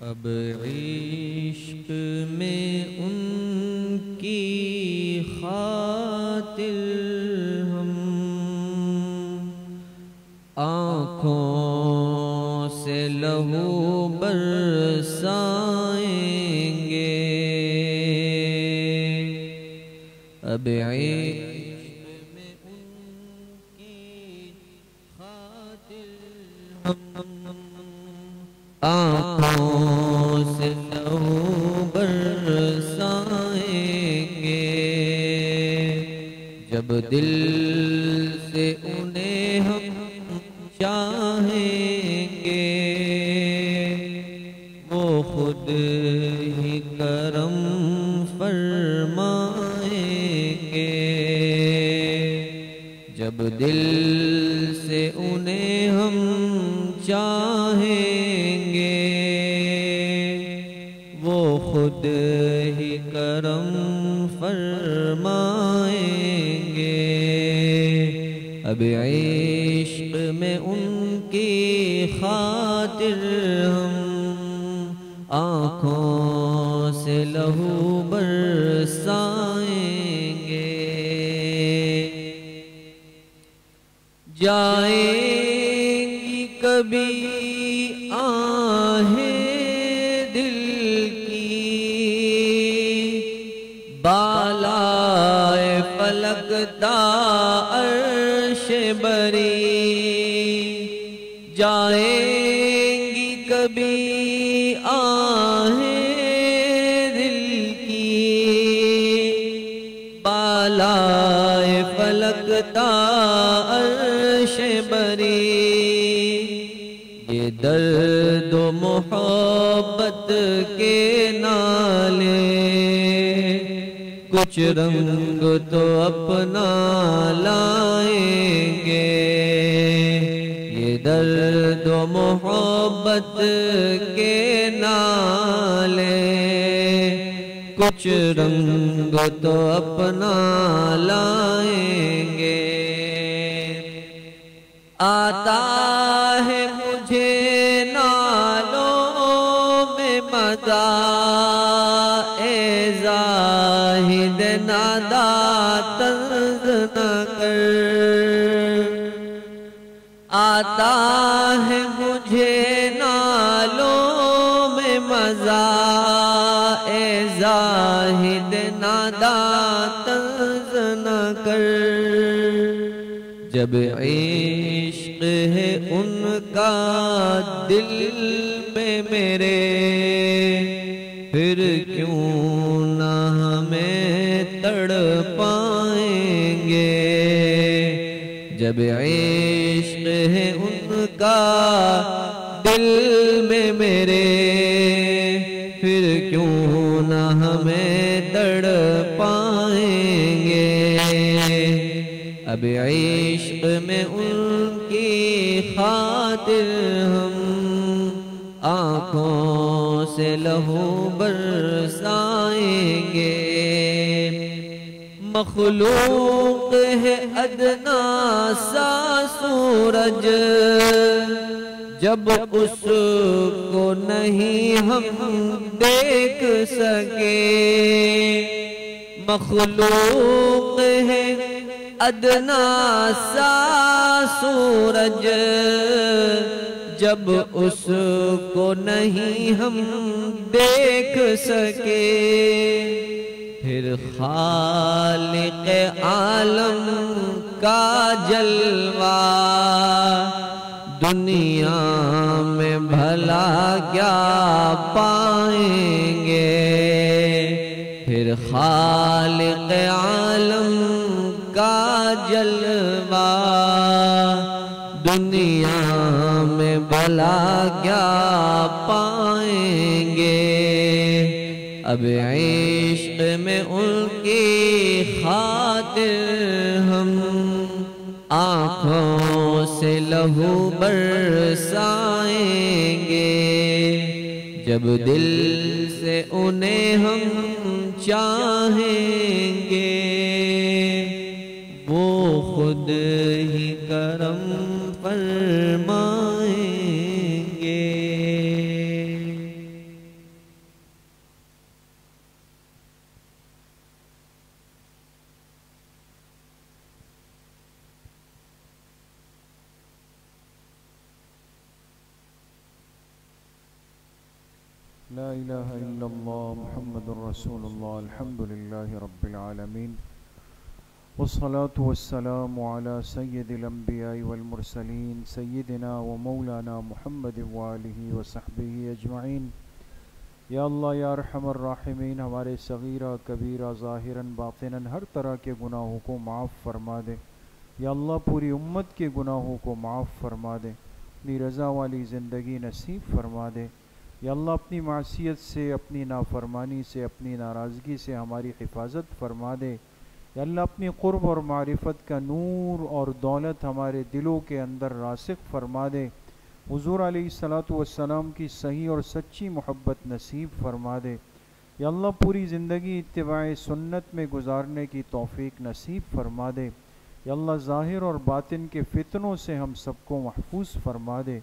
اب عشق میں ان کی خاطر ہم آنکھوں سے لہو برسائیں گے، اب عشق میں ان کی خاطر ہم آنکھوں سے لہو برسائیں گے، جب دل سے انہیں ہم چاہیں گے، وہ خود ہی کرم فرمائیں گے، جب دل سے انہیں ہم چاہیں گے، وہ خود ہی کرم فرمائیں گے، اب عشق میں ان کی خاطر ہم آنکھوں سے لہو برسائیں گے، جائیں گی کبھی آہیں دل کی بالائے فلک تا عرش بری، جائیں گی کبھی آہیں دل کی بالائے فلک تا عرش بری، یہ درد و محبت کے نالے کچھ رنگ تو اپنا لائیں گے، یہ درد و محبت کے نالے کچھ رنگ تو اپنا لائیں گے، آتا ہے مجھے نالوں میں مزہ، اے زاہد نادا طنز نہ کر، آتا ہے مجھے نالوں میں مزہ، اے زاہد نادا طنز نہ کر، جب عشق ہے ان کا دل میں میرے، پھر کیوں نہ ہمیں تڑپائیں گے، جب عشق ہے ان کا دل میں میرے، پھر کیوں نہ ہمیں تڑپائیں گے، اب عشق میں ان کی خاطر ہم آنکھوں سے لہو برسائیں گے، مخلوق ہے ادنا سا سورج، جب اس کو نہیں ہم دیکھ سکے، مخلوق ہے ادنا سا سورج، جب اس کو نہیں ہم دیکھ سکے، پھر خالق عالم کا جلوہ دنیا میں بھلا کیا پائیں گے؟ پھر خالق عالم کا جلوہ دنیا میں بھلا کیا پائیں گے؟ اب عشق میں ان کی خاطر ہم آنکھوں سے لہو برسائیں گے، جب دل سے انہیں ہم چاہیں گے وہ خود ہی کرم فرمائیں گے۔ لا الہ الا اللہ محمد رسول اللہ الحمدللہ رب العالمین والصلاة والسلام علی سید الانبیاء والمرسلین سیدنا و مولانا محمد وآلہ وصحبہ اجمعین۔ یا اللہ یا ارحم الراحمین، ہمارے صغیرہ کبیرہ ظاہراً باطناً ہر طرح کے گناہوں کو معاف فرما دے۔ یا اللہ پوری امت کے گناہوں کو معاف فرما دے، اپنی رضا والی زندگی نصیب فرما دے۔ یا اللہ اپنی معصیت سے، اپنی نافرمانی سے، اپنی ناراضگی سے ہماری حفاظت فرما دے۔ یا اللہ اپنی قرب اور معرفت کا نور اور دولت ہمارے دلوں کے اندر راسخ فرما دے۔ حضور علیہ السلام کی صحیح اور سچی محبت نصیب فرما دے۔ یا اللہ پوری زندگی اتباع سنت میں گزارنے کی توفیق نصیب فرما دے۔ یا اللہ ظاہر اور باطن کے فتنوں سے ہم سب کو محفوظ فرما دے۔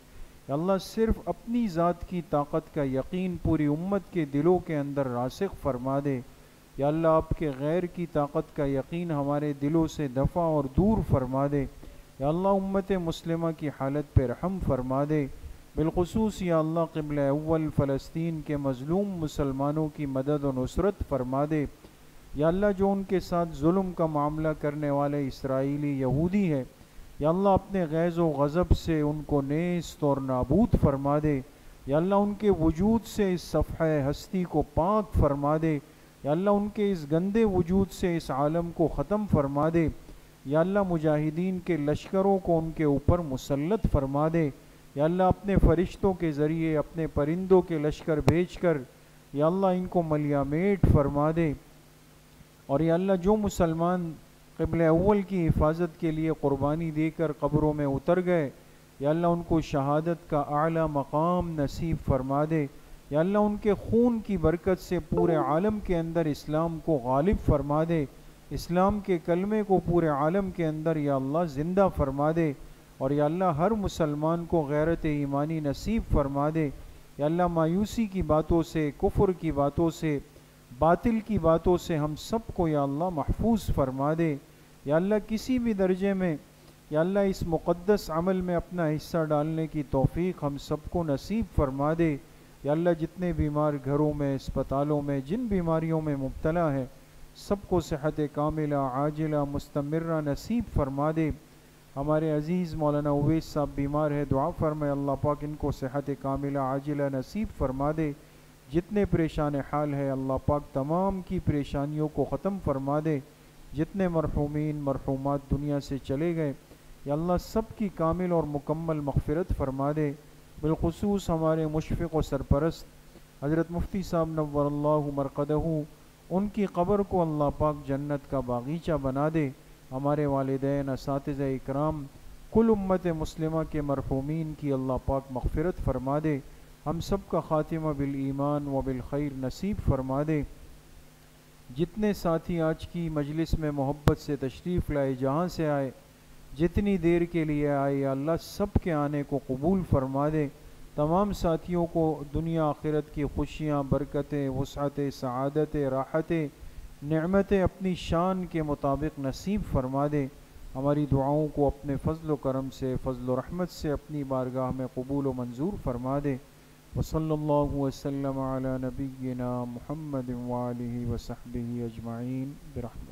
یا اللہ صرف اپنی ذات کی طاقت کا یقین پوری امت کے دلوں کے اندر راسخ فرما دے۔ یا اللہ آپ کے غیر کی طاقت کا یقین ہمارے دلوں سے دفع اور دور فرما دے۔ یا اللہ امت مسلمہ کی حالت پہ رحم فرما دے، بالخصوص یا اللہ قبلہ اول فلسطین کے مظلوم مسلمانوں کی مدد و نصرت فرما دے۔ یا اللہ جو ان کے ساتھ ظلم کا معاملہ کرنے والے اسرائیلی یہودی ہے، یا اللہ اپنے غیظ و غضب سے ان کو نیست اور نابود فرما دے۔ یا اللہ ان کے وجود سے اس صفحہ ہستی کو پاک فرما دے۔ یا اللہ ان کے اس گندے وجود سے اس عالم کو ختم فرما دے۔ یا اللہ مجاہدین کے لشکروں کو ان کے اوپر مسلط فرما دے۔ یا اللہ اپنے فرشتوں کے ذریعے اپنے پرندوں کے لشکر بھیج کر یا اللہ ان کو ملیامیٹ فرما دے۔ اور یا اللہ جو مسلمان قبلہ اول کی حفاظت کے لیے قربانی دے کر قبروں میں اتر گئے، یا اللہ ان کو شہادت کا اعلیٰ مقام نصیب فرما دے۔ یا اللہ ان کے خون کی برکت سے پورے عالم کے اندر اسلام کو غالب فرما دے، اسلام کے کلمے کو پورے عالم کے اندر یا اللہ زندہ فرما دے۔ اور یا اللہ ہر مسلمان کو غیرت ایمانی نصیب فرما دے۔ یا اللہ مایوسی کی باتوں سے، کفر کی باتوں سے، باطل کی باتوں سے ہم سب کو یا اللہ محفوظ فرما دے۔ یا اللہ کسی بھی درجے میں یا اللہ اس مقدس عمل میں اپنا حصہ ڈالنے کی توفیق ہم سب کو نصیب فرما دے۔ یا اللہ جتنے بیمار گھروں میں، اسپتالوں میں جن بیماریوں میں مبتلا ہیں، سب کو صحت کاملہ عاجلہ مستمرہ نصیب فرما دے۔ ہمارے عزیز مولانا اویس صاحب بیمار ہے، دعا فرمائے اللہ پاک ان کو صحت کاملہ عاجلہ نصیب فرما دے۔ جتنے پریشان حال ہے اللہ پاک تمام کی پریشانیوں کو ختم فرما دے۔ جتنے مرحومین مرحومات دنیا سے چلے گئے یا اللہ سب کی کامل اور مکمل مغفرت فرما دے۔ بالخصوص ہمارے مشفق و سرپرست حضرت مفتی صاحب نور اللہ مرقدہ، ان کی قبر کو اللہ پاک جنت کا باغیچہ بنا دے۔ ہمارے والدین، اساتذہ اکرام، کل امت مسلمہ کے مرحومین کی اللہ پاک مغفرت فرما دے۔ ہم سب کا خاتمہ بالایمان و بالخیر نصیب فرما دے۔ جتنے ساتھی آج کی مجلس میں محبت سے تشریف لائے، جہاں سے آئے، جتنی دیر کے لیے آئے، یا اللہ سب کے آنے کو قبول فرما دے۔ تمام ساتھیوں کو دنیا آخرت کی خوشیاں، برکتیں، وسعتیں، سعادتیں، راحتیں، نعمتیں اپنی شان کے مطابق نصیب فرما دے۔ ہماری دعاؤں کو اپنے فضل و کرم سے، فضل و رحمت سے اپنی بارگاہ میں قبول و منظور فرما دے۔ وصلی اللہ وسلم علی نبینا محمد وآلہ وصحبہ اجمعین برحمتہ.